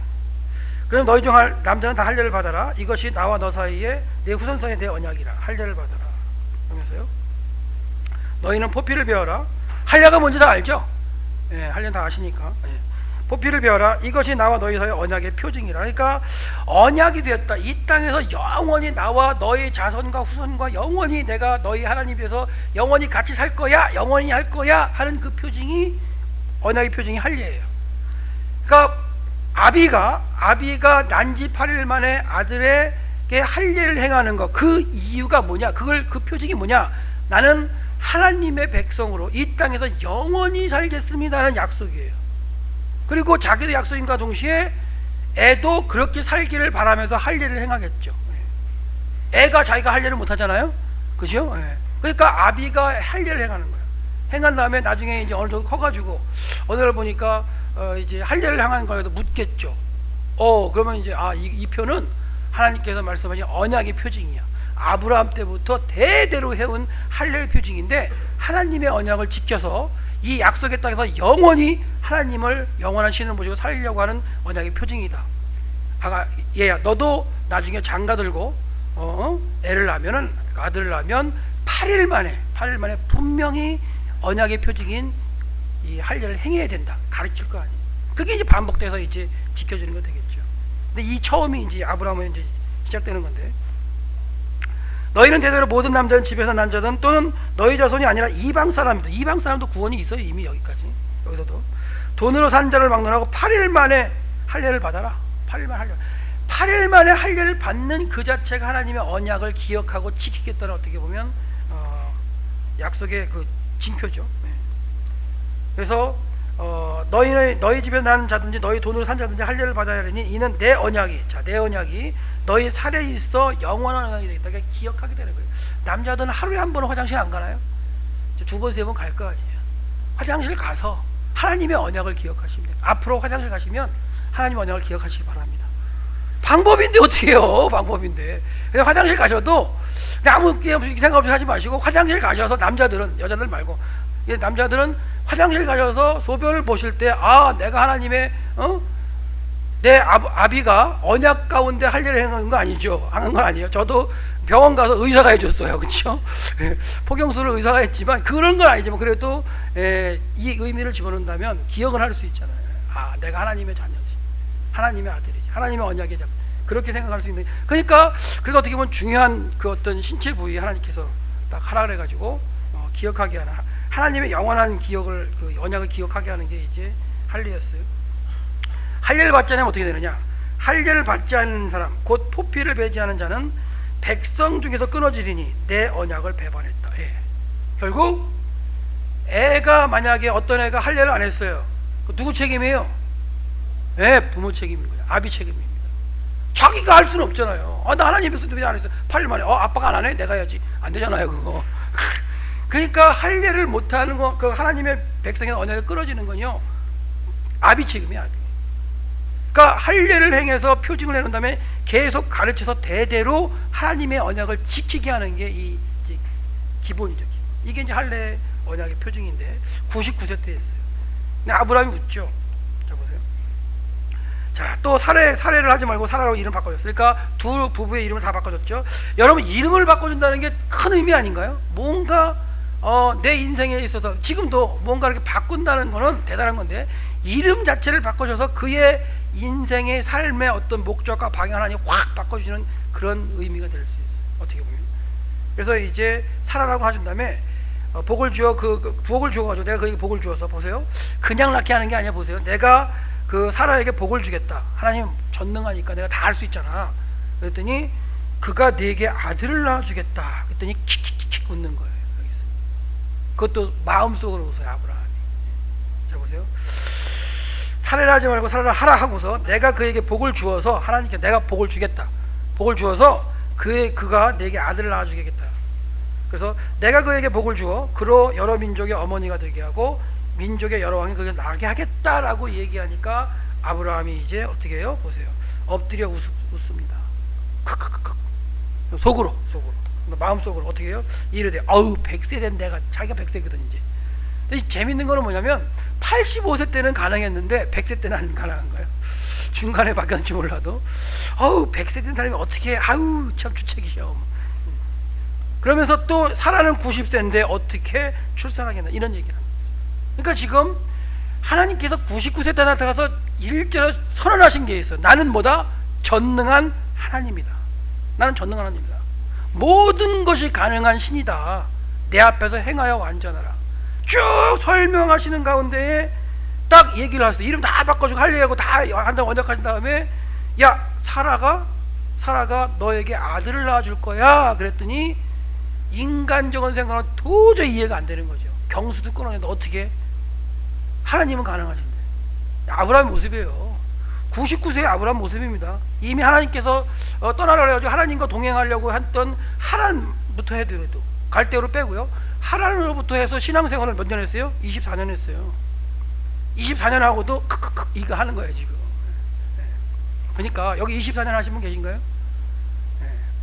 [SPEAKER 1] 그럼 너희 중 남자는 다 할례를 받아라. 이것이 나와 너 사이에 내 후손 사이에 내 언약이라. 할례를 받아라. 그러면서요. 너희는 포피를 베어라. 할례가 뭔지 다 알죠? 예, 할례는 다 아시니까. 예. 포피를 베어라. 이것이 나와 너희 사이의 언약의 표징이라. 그러니까 언약이 되었다. 이 땅에서 영원히 나와 너희 자손과 후손과 영원히 내가 너희 하나님께서 영원히 같이 살 거야, 영원히 할 거야 하는 그 표징이 언약의 표징이 할례예요. 그러니까 아비가 난지 8일 만에 아들에게 할례를 행하는 것, 그 이유가 뭐냐? 그 표징이 뭐냐? 나는 하나님의 백성으로 이 땅에서 영원히 살겠습니다라는 약속이에요. 그리고 자기도 약속인과 동시에 애도 그렇게 살기를 바라면서 할례를 행하겠죠. 애가 자기가 할례를 못하잖아요, 그죠? 그러니까 아비가 할례를 행하는 거예요. 행한 다음에 나중에 이제 어느 정도 커가지고 어느 날 보니까 이제 할례를 행하는 거에도 묻겠죠. 그러면 이제 이 표는 하나님께서 말씀하신 언약의 표징이야. 아브라함 때부터 대대로 해온 할례의 표징인데 하나님의 언약을 지켜서 이 약속의 땅에서 영원히 하나님을 영원한 신을 모시고 살려고 하는 언약의 표징이다. 얘야, 너도 나중에 장가 들고 애를 낳으면은 아들을 낳으면 8일 만에 분명히 언약의 표징인 이 할례를 행해야 된다. 가르칠 거 아니에요. 그게 이제 반복돼서 이제 지켜지는 거 되겠죠. 근데 이 처음이 이제 아브라함은 이제 시작되는 건데. 너희는 대대로 모든 남자는 집에서 난 자든 또는 너희 자손이 아니라 이방 사람도 구원이 있어요. 이미 여기까지. 여기서도 돈으로 산 자를 막론하고 8일 만에 할례를 받아라. 8일 만에 할례를 받는 그 자체가 하나님의 언약을 기억하고 지키겠다는 어떻게 보면 약속의 그 징표죠. 그래서 너희 집에 난 자든지 너희 돈으로 산 자든지 할례를 받아야 하리니 이는 내 언약이, 자, 내 언약이 너희 살에 있어 영원한 언약이 되겠다. 그러니까 기억하게 되는 거예요. 남자들은 하루에 한 번은 화장실 안 가나요? 두 번, 세 번 갈 거 아니에요. 화장실 가서 하나님의 언약을 기억하시면 돼요. 앞으로 화장실 가시면 하나님의 언약을 기억하시기 바랍니다. 방법인데 어떻게 해요? 방법인데. 그냥 화장실 가셔도 아무 생각 없이 하지 마시고, 화장실 가셔서 남자들은, 여자들 말고 남자들은 화장실 가셔서 소변을 보실 때, 아, 내가 하나님의 내 아비가 언약 가운데 할례를 행한 거 아니죠? 안 한 건 아니에요. 저도 병원 가서 의사가 해줬어요. 그렇죠? 포경수를 의사가 했지만 그런 건 아니지만 그래도 이 의미를 집어넣는다면 기억을 할 수 있잖아요. 아, 내가 하나님의 자녀지, 하나님의 아들이지, 하나님의 언약의 자녀, 그렇게 생각할 수 있는. 그러니까 그래서 어떻게 보면 중요한 그 어떤 신체 부위 하나님께서 딱 하라 그래가지고 기억하게 하는, 하나님의 영원한 기억을, 그 언약을 기억하게 하는 게 이제 할례였어요. 할례를 받지 않으면 어떻게 되느냐? 할례를 받지 않는 사람, 곧 포피를 배제하는 자는 백성 중에서 끊어지리니 내 언약을 배반했다. 예. 결국 애가, 만약에 어떤 애가 할례를 안 했어요. 누구 책임이에요? 예, 부모 책임인 거예요. 아비 책임입니다. 자기가 할 수는 없잖아요. 나 하나님 백성인데 왜 안 했어? 8일 만에 아빠가 안 해? 내가 해야지. 안 되잖아요, 그거. 그러니까 할례를 못하는 거, 그 하나님의 백성의 언약이 끊어지는 건요, 아비 책임이야, 아비. 그러니까 할례를 행해서 표징을 해놓은 다음에 계속 가르쳐서 대대로 하나님의 언약을 지키게 하는 게 이 기본이죠. 이게 이제 할례 언약의 표징인데 99세 때 했어요. 근데 아브라함이 웃죠. 자, 보세요. 자, 또 사례를 하지 말고 사라라고 이름 바꿔줬어요. 그러니까 두 부부의 이름을 다 바꿔줬죠. 여러분, 이름을 바꿔준다는 게 큰 의미 아닌가요? 뭔가 내 인생에 있어서 지금도 뭔가 이렇게 바꾼다는 거는 대단한 건데, 이름 자체를 바꿔줘서 그의 인생의 삶의 어떤 목적과 방향을 하나님 확 바꿔주시는 그런 의미가 될 수 있어요. 어떻게 보면. 그래서 이제 사라라고 하신 다음에 복을 주어, 복을 주어가지고 내가 그에게 복을 주어서, 보세요. 그냥 낳게 하는 게 아니야. 보세요. 내가 그 사라에게 복을 주겠다. 하나님 전능하니까 내가 다 할 수 있잖아. 그랬더니 그가 네게 아들을 낳아주겠다. 그랬더니 킥킥킥 웃는 거예요. 여기서. 그것도 마음속으로 웃어요, 아브라함이. 자, 보세요. 살해를 하지 말고 살해를 하라 하고서 내가 그에게 복을 주어서, 하나님께 내가 복을 주겠다. 복을 주어서 그가 내게 아들을 낳아주겠다. 그래서 내가 그에게 복을 주어 그로 여러 민족의 어머니가 되게 하고 민족의 여러 왕이 그에게 나게 하겠다라고 얘기하니까 아브라함이 이제 어떻게 해요? 보세요. 엎드려 웃습니다. 크크크크. 속으로 마음속으로 어떻게 해요? 이르되 아우 100세 된 내가, 자기가 100세거든 이제. 근데 재밌는 거는 뭐냐면 85세 때는 가능했는데 100세 때는 안 가능한 거예요. 중간에 바뀌었는지 몰라도 아우 100세 된 사람이 어떻게 해? 아우 참 주책이셔. 그러면서 또 사라는 90세인데 어떻게 출산하겠나, 이런 얘기를 합니다. 그러니까 지금 하나님께서 99세 때 나타나서 일제로 선언하신 게 있어요. 나는 뭐다? 전능한 하나님이다. 나는 전능한 하나님이다. 모든 것이 가능한 신이다. 내 앞에서 행하여 완전하라. 쭉 설명하시는 가운데에 딱 얘기를 하셨어요. 이름 다 바꿔주고 할례하고 다 한다고 언약하신 다음에, 야, 사라가 너에게 아들을 낳아줄 거야. 그랬더니 인간적인 생각은 도저히 이해가 안 되는 거죠. 경수도 끊어내는데 어떻게? 하나님은 가능하신데. 아브라함 모습이에요. 99세의 아브라함 모습입니다. 이미 하나님께서 떠나라 그래가지고 하나님과 동행하려고 했던 하란부터 해도 갈대로 빼고요. 하란으로부터 해서 신앙생활을 몇 년 했어요? 24년 했어요. 24년 하고도 크크크 이거 하는 거예요 지금. 그러니까 여기 24년 하신 분 계신가요?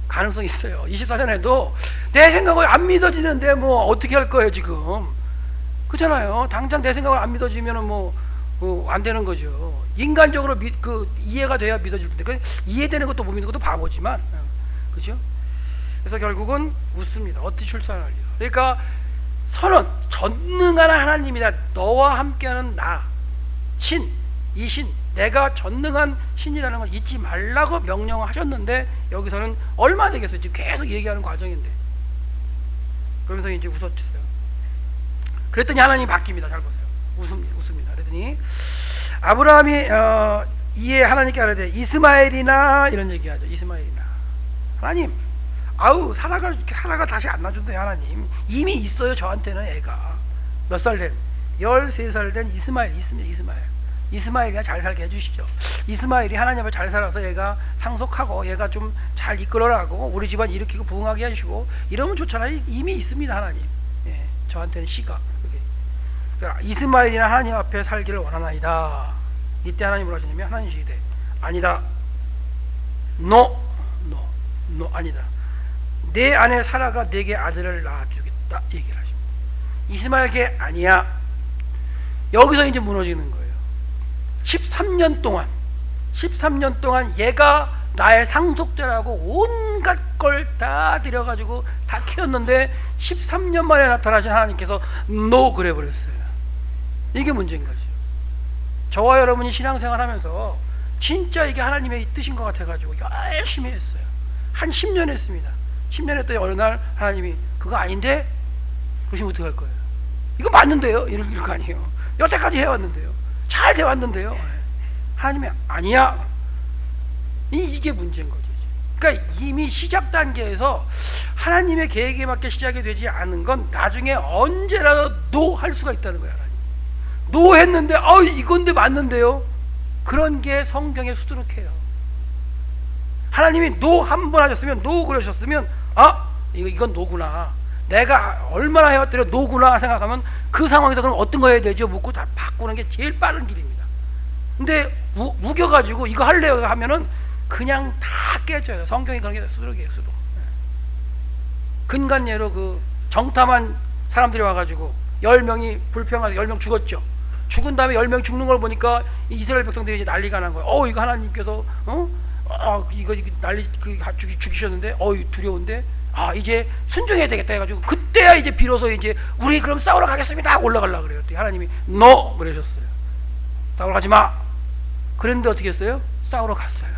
[SPEAKER 1] 가능성이 있어요. 24년 해도 내 생각을 안 믿어지는데 뭐 어떻게 할 거예요 지금. 그렇잖아요. 당장 내 생각을 안 믿어지면 안 되는 거죠. 인간적으로 이해가 돼야 믿어질 텐데, 이해되는 것도 못 믿는 것도 바보지만, 그죠? 그래서 결국은 웃습니다. 어떻게 출산하려. 그러니까 선언, 전능한 하나님이다. 너와 함께하는 나, 신, 이 신, 내가 전능한 신이라는 걸 잊지 말라고 명령을 하셨는데, 여기서는 얼마 되겠어요? 지금 계속 얘기하는 과정인데. 그러면서 이제 웃었어요. 그랬더니 하나님이 바뀝니다. 잘 보세요. 웃습니다. 그랬더니 아브라함이 이에 하나님께 하라되 이스마엘이나, 이런 얘기하죠. 이스마엘이나. 하나님, 아우 사라가 다시 안 낳아준대요. 하나님, 이미 있어요. 저한테는 애가 몇 살 된 13살 된 이스마엘 있습니다. 이스마엘이나 잘 살게 해주시죠. 이스마엘이 하나님 앞에 잘 살아서 얘가 상속하고 얘가 좀 잘 이끌어라고 우리 집안 일으키고 부흥하게 해주시고 이러면 좋잖아요. 이미 있습니다. 하나님. 예, 저한테는 씨가 그러니까 이스마엘이나 하나님 앞에 살기를 원하나이다. 이때 하나님 뭐라 하시냐면 하나님 시기대 아니다. 노 아니다. 내 아내 사라가 내게 아들을 낳아주겠다 얘기를 하십니다. 이스마엘에게 아니야. 여기서 이제 무너지는 거예요. 13년 동안 얘가 나의 상속자라고 온갖 걸 다 들여가지고 다 키웠는데 13년 만에 나타나신 하나님께서 노 그래 버렸어요. 이게 문제인 거죠. 저와 여러분이 신앙생활 하면서 진짜 이게 하나님의 뜻인 것 같아가지고 열심히 했어요. 한 10년 했습니다. 10년 했더니 어느 날 하나님이 그거 아닌데? 그러시면 어떡할 거예요? 이거 맞는데요? 이럴 거 아니에요. 여태까지 해왔는데요. 잘 돼왔는데요. 하나님이 아니야. 이게 문제인 거죠. 그러니까 이미 시작 단계에서 하나님의 계획에 맞게 시작이 되지 않은 건 나중에 언제라도 노 할 수가 있다는 거예요. 하나님. 노 했는데 이건데 맞는데요. 그런 게 성경에 수두룩해요. 하나님이 노 한 번 하셨으면 노 그러셨으면 이건 노구나. 내가 얼마나 해왔더니 노구나 생각하면 그 상황에서 그럼 어떤 거 해야 되죠? 묻고 다 바꾸는 게 제일 빠른 길입니다. 근데 우겨가지고 이거 할래요 하면은 그냥 다 깨져요. 성경이 그런 게 수두룩이에요. 수두룩. 근간예로 그 정탐한 사람들이 와가지고 10명이 불평하고 10명 죽었죠. 죽은 다음에 10명 죽는 걸 보니까 이스라엘 백성들이 이제 난리가 난 거예요. 이거 하나님께서 이거 난리 죽이셨는데 두려운데 이제 순종해야 되겠다 해가지고 그때야 이제 비로소 이제 우리 그럼 싸우러 가겠습니다 올라가려고 그래요. 하나님이 노 그러셨어요. 싸우러 가지 마. 그런데 어떻게 했어요? 싸우러 갔어요.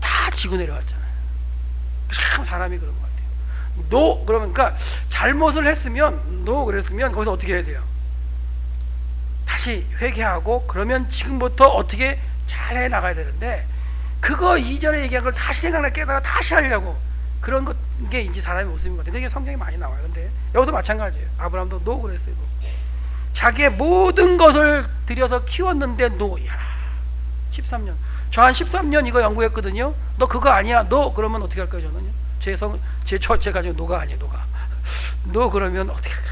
[SPEAKER 1] 다 지고 내려왔잖아요. 참 사람이 그런 것 같아요. 노 그러면 그러니까 잘못을 했으면 노 그랬으면 거기서 어떻게 해야 돼요? 다시 회개하고 그러면 지금부터 어떻게 잘 해 나가야 되는데 그거 이전에 얘기한 걸 다시 생각나 깨달아 다시 하려고 그런 게 이제 사람의 모습인 것 같아요. 그게 성경에 많이 나와요. 근데 여기도 마찬가지예요. 아브라함도 노 그랬어요. 자기의 모든 것을 들여서 키웠는데 노. 13년. 저 한 13년 이거 연구했거든요. 너 그거 아니야. 너 그러면 어떻게 할까요? 저는요. 제가 지금 노가 아니에요. 너 그러면 어떻게 할까?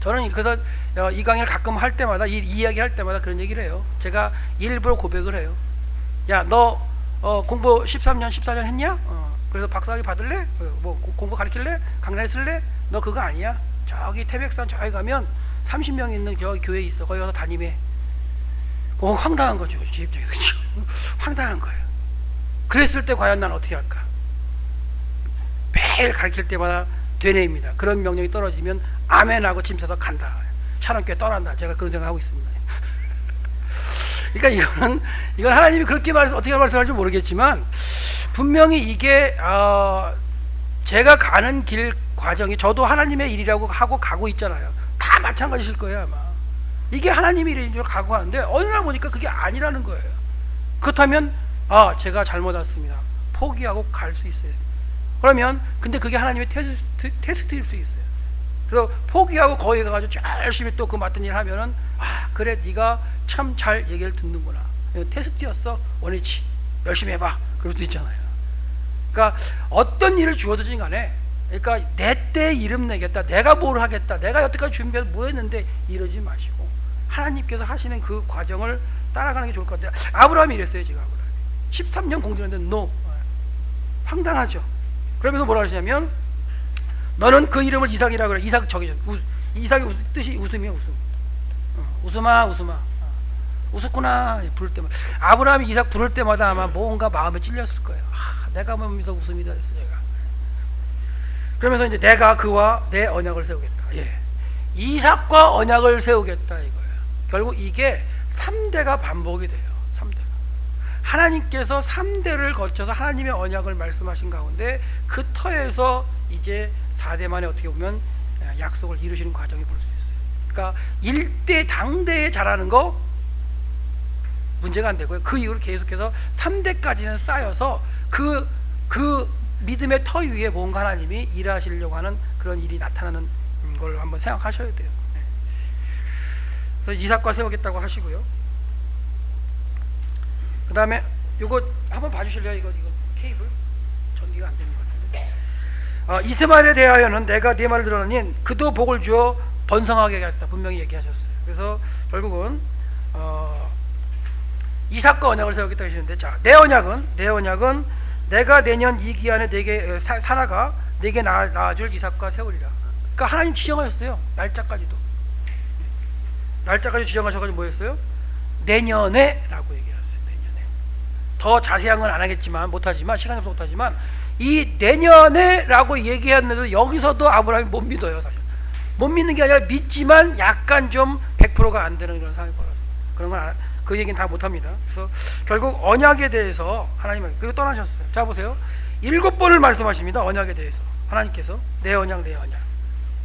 [SPEAKER 1] 저는 그래서 이 강의를 가끔 할 때마다 이 이야기 할 때마다 그런 얘기를 해요. 제가 일부러 고백을 해요. 야, 너 공부 13년 14년 했냐? 그래서 박사학위 받을래? 뭐 공부 가르칠래? 강좌에 쓸래? 너 그거 아니야. 저기 태백산 저기 가면 30명 있는 저 교회 있어. 거기 가서 담임해. 황당한 거죠. 제 입장에서. 황당한 거예요. 그랬을 때 과연 난 어떻게 할까? 매일 가르칠 때마다 되뇌입니다. 그런 명령이 떨어지면 아멘하고 짐 싸서 간다. 샤론교회 떠난다. 제가 그런 생각하고 있습니다. 그러니까 이건 하나님이 그렇게 어떻게 말씀할지 모르겠지만 분명히 이게 제가 가는 길 과정이 저도 하나님의 일이라고 하고 가고 있잖아요. 다 마찬가지실 거예요 아마. 이게 하나님의 일인 줄 가고 하는데 어느 날 보니까 그게 아니라는 거예요. 그렇다면 제가 잘못 왔습니다. 포기하고 갈 수 있어요. 그러면 근데 그게 하나님의 테스트일 수 있어요. 그래서 포기하고 거기 가가지고 열심히 또 그 맡은 일 하면은 그래 네가 참 잘 얘기를 듣는구나. 테스트였어. 원위치 열심히 해봐. 그럴 수도 있잖아요. 그러니까 어떤 일을 주어지든 간에 그러니까 내 때 이름 내겠다. 내가 뭘 하겠다. 내가 여태까지 준비해서 뭐 했는데 이러지 마시고 하나님께서 하시는 그 과정을 따라가는 게 좋을 것 같아요. 아브라함이 이랬어요. 지금 아브라함이 13년 공들였는데 노. 황당하죠. 그러면서 뭐라 하시냐면 너는 그 이름을 이삭이라 그래. 이삭의 뜻이 웃음이에요. 웃음아 웃었구나 부를 때마다. 아브라함이 이삭 부를 때마다 아마 뭔가 마음에 찔렸을 거예요. 내가 몸에서 웃음이다 했어 제가. 그러면서 이제 내가 그와 내 언약을 세우겠다. 이삭과 언약을 세우겠다 이거예요. 결국 이게 3대가 반복이 돼요. 3대가. 하나님께서 3대를 거쳐서 하나님의 언약을 말씀하신 가운데 그 터에서 이제 4대 만에 어떻게 보면 약속을 이루시는 과정이 볼 수 있어요. 그러니까 1대 당대에 잘하는 거 문제가 안 되고요. 그 이후로 계속해서 3대까지는 쌓여서 그 믿음의 터 위에 뭔가 하나님이 일하시려고 하는 그런 일이 나타나는 걸 한번 생각하셔야 돼요. 그래서 이삭과 세우겠다고 하시고요. 그 다음에 요거 한번 봐주실래요? 이거 케이블 전기가 안 되는 것 같은데. 이스마엘에 대하여는 내가 네 말을 들었으니 그도 복을 주어 번성하게 하겠다 분명히 얘기하셨어요. 그래서 결국은 이삭과 언약을 세우겠다 하시는데, 자, 내 언약은 내가 내년 이 기한에 내게 사라가 내게 낳아줄 이삭과 세우리라. 그러니까 하나님 지정하셨어요. 날짜까지도. 날짜까지 지정하셔가지고 뭐였어요? 내년에 라고 얘기했어요. 내년에. 더 자세한 건 안 하겠지만, 못하지만, 시간이 없어서 못하지만, 이 내년에 라고 얘기했는데도 여기서도 아브라함이 못 믿어요. 사실 못 믿는 게 아니라 믿지만 약간 좀 100%가 안 되는 그런 상황이 벌어져요. 그런 건 그 얘기는 다 못합니다. 그래서 결국 언약에 대해서 하나님은 그리고 떠나셨어요. 자 보세요. 7번을 말씀하십니다. 언약에 대해서 하나님께서 내 언약 내 언약.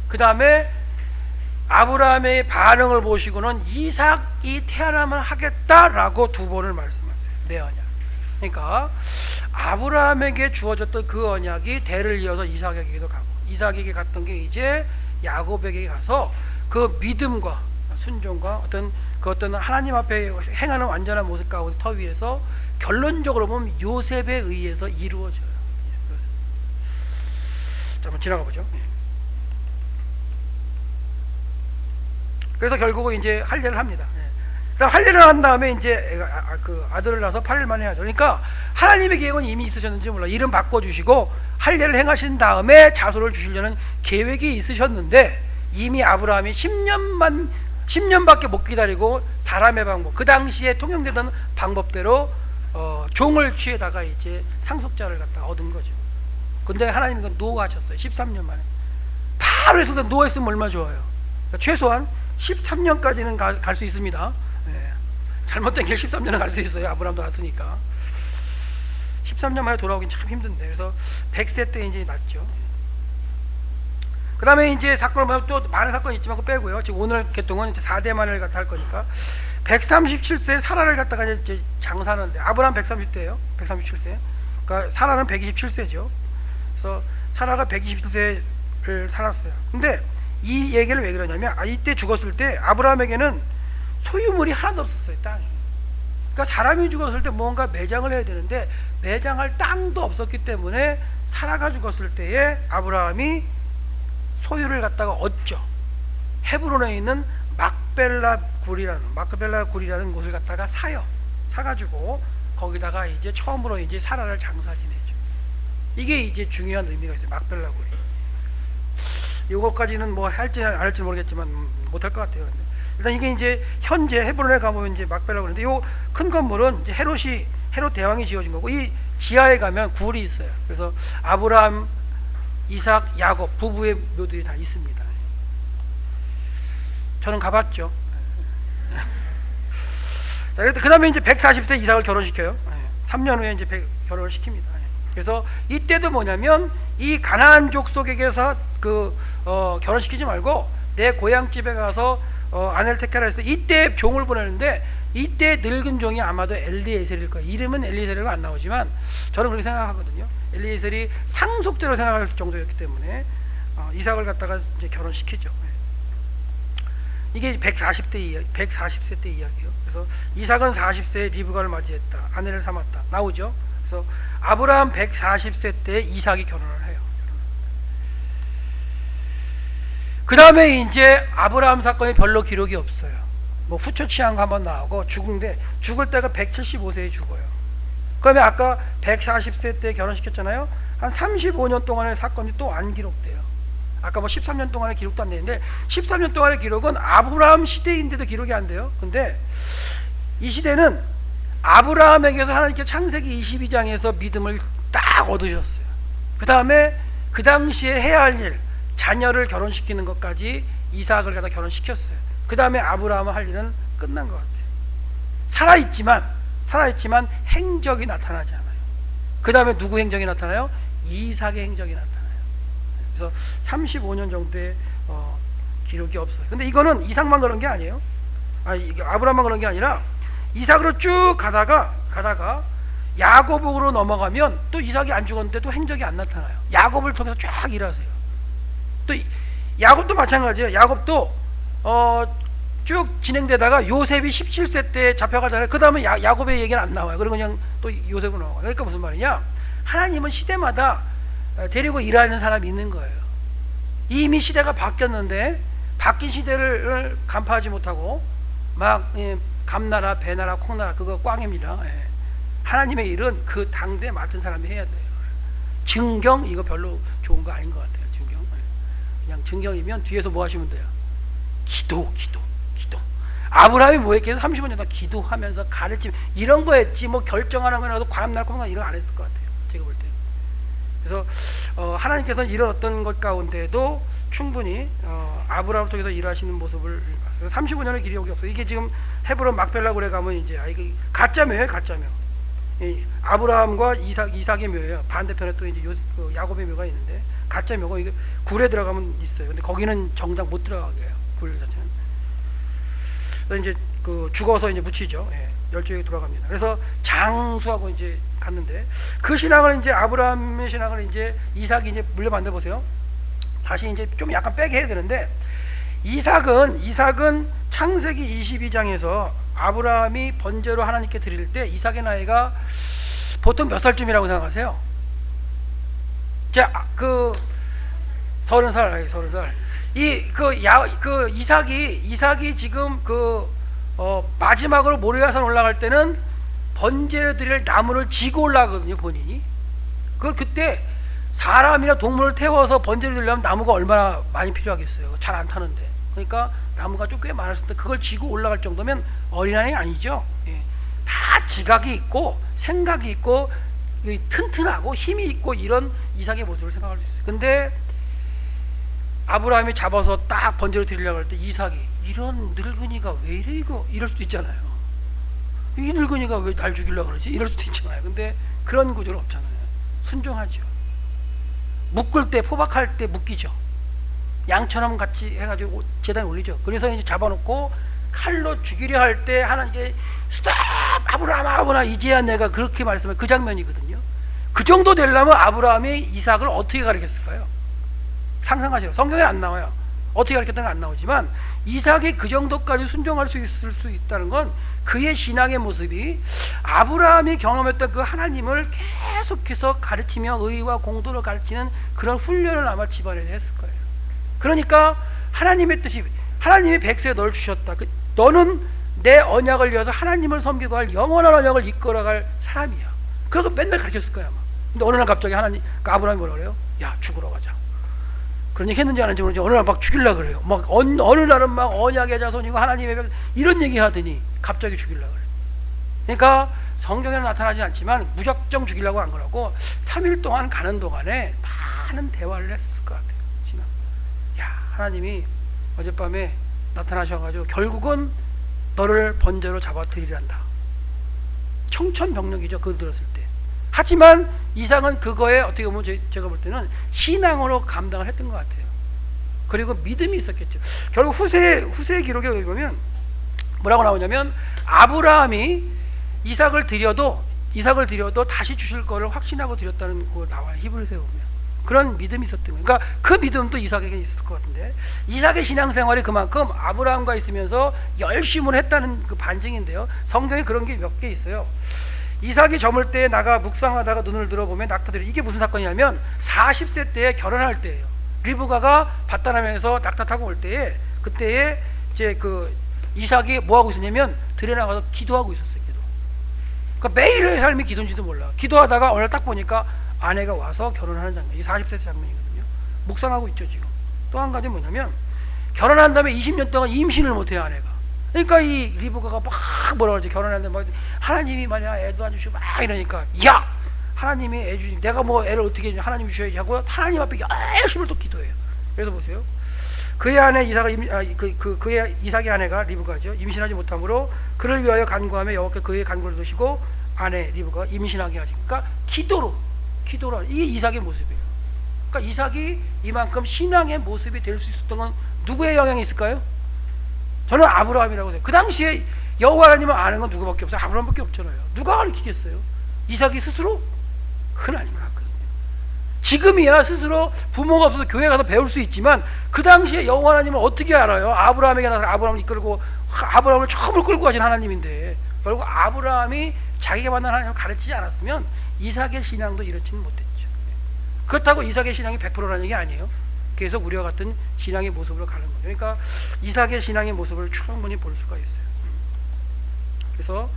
[SPEAKER 1] 그 다음에 아브라함의 반응을 보시고는 이삭이 태어나면 하겠다라고 2번을 말씀하세요. 내 언약. 그러니까 아브라함에게 주어졌던 그 언약이 대를 이어서 이삭에게도 가고, 이삭에게 갔던 게 이제 야곱에게 가서 그 믿음과 순종과 어떤 하나님 앞에 행하는 완전한 모습 가운데 터 위에서 결론적으로 보면 요셉에 의해서 이루어져요. 자, 한번 지나가 보죠. 그래서 결국은 이제 할례를 합니다. 그다음 할례를 한 다음에 이제 그 아들을 낳아서 8일 만에 하죠. 그러니까 하나님의 계획은 이미 있으셨는지 몰라. 이름 바꿔주시고 할례를 행하신 다음에 자손을 주시려는 계획이 있으셨는데, 이미 아브라함이 10년밖에 못 기다리고 사람의 방법, 그 당시에 통용되던 방법대로 종을 취해다가 이제 상속자를 갖다 얻은 거죠. 근데 하나님이 그건 노하셨어요. 13년 만에. 바로 해서 노했으면 얼마나 좋아요. 그러니까 최소한 13년까지는 갈 수 있습니다. 네. 잘못된 길 13년은 갈 수 있어요. 아브라함도 갔으니까. 13년 만에 돌아오긴 참 힘든데, 그래서 100세 때 이제 났죠. 그 다음에 이제 사건을 보면 또 많은 사건이 있지만 그거 빼고요. 지금 오늘 개통은 이제 4대만을 갖다 할 거니까 137세 사라를 갖다가 이제 장사하는데, 아브라함 130대예요. 137세. 그러니까 사라는 127세죠. 그래서 사라가 127세를 살았어요. 근데 이 얘기를 왜 그러냐면, 이때 죽었을 때 아브라함에게는 소유물이 하나도 없었어요. 땅이. 그러니까 사람이 죽었을 때 뭔가 매장을 해야 되는데 매장할 땅도 없었기 때문에 사라가 죽었을 때에 아브라함이 소유를 갖다가 얻죠. 헤브론에 있는 막벨라 굴이라는 곳을 갖다가 사요. 사가지고 거기다가 이제 처음으로 이제 사라를 장사 지내죠. 이게 이제 중요한 의미가 있어요. 막벨라 굴이. 요거까지는 뭐 할지 안 할지 모르겠지만 못할 것 같아요. 근데 일단 이게 이제 현재 헤브론에 가보면 이제 막벨라 굴인데, 요 큰 건물은 이제 헤롯 대왕이 지어준 거고, 이 지하에 가면 굴이 있어요. 그래서 아브라함, 이삭, 야곱 부부의 묘들이 다 있습니다. 저는 가봤죠. 자, 그 다음에 이제 140세 이삭을 결혼시켜요. 3년 후에 이제 결혼을 시킵니다. 그래서 이때도 뭐냐면, 이 가나안족 속에게서 결혼시키지 말고 내 고향집에 가서 아내를 택하라 했을 때, 이때 종을 보내는데, 이때 늙은 종이 아마도 엘리에셀일 거예요. 이름은 엘리에셀이라고 안 나오지만 저는 그렇게 생각하거든요. 엘리에셀이 상속자로 생각할 정도였기 때문에 이삭을 갖다가 이제 결혼시키죠. 이게 140세 때 이야기예요. 그래서 이삭은 40세에 리브가를 맞이했다. 아내를 삼았다. 나오죠. 그래서 아브라함 140세 때 이삭이 결혼을 해요. 그 다음에 이제 아브라함 사건이 별로 기록이 없어요. 뭐 후처 취한 거 한번 나오고, 죽을 때가 175세에 죽어요. 그러면 아까 140세 때 결혼시켰잖아요. 한 35년 동안의 사건이 또 안 기록돼요. 아까 뭐 13년 동안의 기록도 안 되는데, 13년 동안의 기록은 아브라함 시대인데도 기록이 안 돼요. 근데 이 시대는 아브라함에게서 하나님께 창세기 22장에서 믿음을 딱 얻으셨어요. 그 다음에 그 당시에 해야 할 일, 자녀를 결혼시키는 것까지 이삭을 갖다 결혼시켰어요. 그 다음에 아브라함은 할 일은 끝난 것 같아요. 살아있지만 행적이 나타나지 않아요. 그 다음에 누구 행적이 나타나요? 이삭의 행적이 나타나요. 그래서 35년 정도의 기록이 없어요. 근데 이거는 이삭만 그런 게 아니에요. 아브라함만 그런 게 아니라 이삭으로 쭉 가다가 야곱으로 넘어가면 또 이삭이 안 죽었는데 또 행적이 안 나타나요. 야곱을 통해서 쫙 일하세요. 또 야곱도 마찬가지예요. 야곱도 쭉 진행되다가 요셉이 17세 때 잡혀가잖아요. 그 다음에 야곱의 얘기는 안 나와요. 그리고 그냥 또 요셉으로 나와요. 그러니까 무슨 말이냐, 하나님은 시대마다 데리고 일하는 사람이 있는 거예요. 이미 시대가 바뀌었는데 바뀐 시대를 간파하지 못하고 막 감나라 배나라 콩나라 그거 꽝입니다. 하나님의 일은 그 당대 맡은 사람이 해야 돼요. 증경 이거 별로 좋은 거 아닌 것 같아요. 증경 그냥 증경이면 뒤에서 뭐 하시면 돼요? 기도. 아브라함이 뭐 했겠어요? 35년 동안 기도하면서 가르침 이런 거 했지, 뭐 결정하는 거라도 감날 콩날 이런 거 안 했을 것 같아요. 제가 볼 때는. 그래서 하나님께서는 이런 어떤 것 가운데도 충분히 아브라함을 통해서 일하시는 모습을 봤어요. 35년의 기록이 없어요. 이게 지금 헤브론 막벨라굴에 가면 이제 이게 가짜묘예요. 가짜묘. 아브라함과 이삭의 묘예요. 반대편에 또 이제 야곱의 묘가 있는데 가짜묘가 이게 굴에 들어가면 있어요. 근데 거기는 정작 못 들어가게 해요. 굴 자체는. 그래서 이제 죽어서 이제 묻히죠. 멸종에 돌아갑니다. 그래서 장수하고 이제 갔는데 그 신앙을 이제 아브라함의 신앙을 이제 이삭이 이제 물려받는 보세요. 다시 이제 좀 약간 빼게 해야 되는데 이삭은 창세기 22장에서 아브라함이 번제로 하나님께 드릴 때 이삭의 나이가 보통 몇 살쯤이라고 생각하세요? 자, 30살. 이삭이 지금 마지막으로 모리아산 올라갈 때는 번제로 드릴 나무를 지고 올라가거든요, 본인이. 그때 사람이나 동물을 태워서 번제를 드리려면 나무가 얼마나 많이 필요하겠어요. 잘 안 타는데. 그러니까 나무가 좀 꽤 많았을 때 그걸 지고 올라갈 정도면 어린아이 아니죠. 다 지각이 있고 생각이 있고 튼튼하고 힘이 있고 이런 이삭의 모습을 생각할 수 있어요. 근데 아브라함이 잡아서 딱 번제로 드리려고 할 때 이삭이 이런 늙은이가 왜 이래 이럴 수도 있잖아요. 이 늙은이가 왜 날 죽이려고 그러지? 이럴 수도 있잖아요. 근데 그런 구조는 없잖아요. 순종하죠. 묶을 때 포박할 때 묶이죠. 양처럼 같이 해가지고 제단에 올리죠. 그래서 이제 잡아놓고 칼로 죽이려 할 때 하나님 이제 스톱 아브라함아 이제야 내가 그렇게 말씀한 그 장면이거든요. 그 정도 되려면 아브라함이 이삭을 어떻게 가르쳤을까요? 상상하시죠. 성경에 안 나와요. 어떻게 가르쳤다는 건 안 나오지만 이삭이 그 정도까지 순종할 수 있을 수 있다는 건 그의 신앙의 모습이 아브라함이 경험했던 그 하나님을 계속해서 가르치며 의와 공도를 가르치는 그런 훈련을 아마 집안에 했을 거예요. 그러니까 하나님의 뜻이 하나님이 백성에 널 주셨다. 너는 내 언약을 이어서 하나님을 섬기고 할 영원한 언약을 이끌어갈 사람이야. 그래서 맨날 가르쳤을 거야 아마. 근데 어느 날 갑자기 아브라함이 뭐라 그래요? 야, 죽으러 가자. 그런 얘기 했는지 안 했는지 모르지 어느 날 막 죽이려고 그래요. 막 어느 날은 막 언약의 자손이고 하나님의 백성 이런 얘기 하더니 갑자기 죽이려고 그래요. 그러니까 성경에는 나타나지 않지만 무작정 죽이려고 한 거라고 3일 동안 가는 동안에 많은 대화를 했을 것 같아요. 야, 하나님이 어젯밤에 나타나셔가지고 결국은 너를 번제로 잡아드리란다. 청천벽력이죠. 그걸 들었을 때. 하지만 이삭은 그거에 어떻게 보면 제가 볼 때는 신앙으로 감당을 했던 것 같아요. 그리고 믿음이 있었겠죠. 결국 후세 기록에 보면 뭐라고 나오냐면 아브라함이 이삭을 드려도 다시 주실 거를 확신하고 드렸다는 거 나와요. 히브리서에 보면. 그런 믿음이 있었던 거예요. 그러니까 그 믿음도 이삭에게 있을 것 같은데 이삭의 신앙생활이 그만큼 아브라함과 있으면서 열심을 했다는 그 반증인데요. 성경에 그런 게 몇 개 있어요. 이삭이 저물 때에 나가 묵상하다가 눈을 들어보면 낙타들이 이게 무슨 사건이냐면 40세 때에 결혼할 때예요. 리브가가 바다나면서 낙타 타고 올 때에 그때에 이제 이삭이 뭐 하고 있었냐면 들에 나가서 기도하고 있었어요. 기도. 그러니까 매일의 삶이 기도인지도 몰라. 기도하다가 어느 날 딱 보니까 아내가 와서 결혼하는 장면. 이게 40세 장면이거든요. 묵상하고 있죠 지금. 또 한 가지 뭐냐면 결혼한 다음에 20년 동안 임신을 못해요 아내가. 그러니까 이 리브가가 막 뭐라 그러지 결혼했는데 막 하나님이 만약 애도 안 주시고 막 이러니까 야 하나님이 애 주니 내가 뭐 애를 어떻게 해주냐 하나님이 주셔야지 하고 하나님 앞에 열심히 또 기도해요. 그래서 보세요. 그의 아내 그의 이삭의 아내가 리브가죠. 임신하지 못함으로 그를 위하여 간구하며 여호와께 그의 간구를 들으시고 아내 리브가가 임신하게 하시니까 기도로 이게 이삭의 모습이에요. 그러니까 이삭이 이만큼 신앙의 모습이 될 수 있었던 건 누구의 영향이 있을까요? 저는 아브라함이라고 해요. 그 당시에 여호와 하나님을 아는 건 누구밖에 없어요? 아브라함밖에 없잖아요. 누가 가르치겠어요? 이삭이 스스로? 그건 아닌 것 같거든요. 지금이야 스스로 부모가 없어서 교회 가서 배울 수 있지만 그 당시에 여호와 하나님은 어떻게 알아요? 아브라함에게 나서 아브라함을 이끌고 아브라함을 처음으로 끌고 가신 하나님인데 결국 아브라함이 자기가 만난 하나님을 가르치지 않았으면 이삭의 신앙도 이렇지는 못했죠. 그렇다고 이삭의 신앙이 100%라는 얘기 아니에요. 계속 우리와 같은 신앙의 모습으로 가는 거죠. 그러니까 이삭의 신앙의 모습을 충분히 볼 수가 있어요. 그래서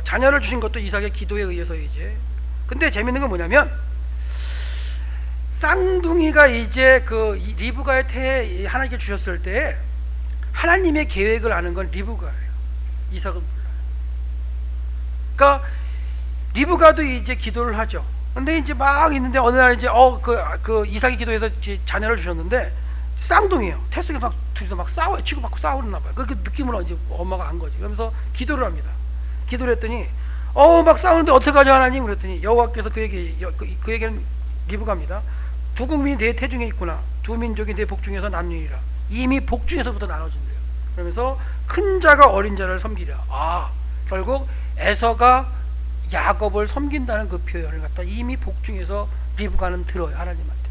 [SPEAKER 1] 자녀를 주신 것도 이삭의 기도에 의해서 이제. 근데 재밌는 건 뭐냐면 쌍둥이가 이제 그 리브가의 태에 하나님께 주셨을 때 하나님의 계획을 아는 건 리브가예요. 이삭은 몰라요. 그러니까 리브가도 이제 기도를 하죠. 근데 이제 막 있는데 어느 날 이제 그 이삭이 기도해서 이제 자녀를 주셨는데 쌍둥이에요. 태 속에 막 둘이서 막 싸워요. 치고받고 싸우나 봐요. 그 느낌을 이제 엄마가 안 거지. 그러면서 기도를 합니다. 기도를 했더니 막 싸우는데 어떡하죠 하나님? 그랬더니 여호와께서 그에게는 리브가입니다. 두 국민이 내 태중에 있구나. 두 민족이 내 복중에서 나뉘리라. 이미 복중에서부터 나눠진대요. 그러면서 큰 자가 어린 자를 섬기랴. 결국 에서가 야곱을 섬긴다는 그 표현을 갖다 이미 복중에서 리브가는 들어요. 하나님한테.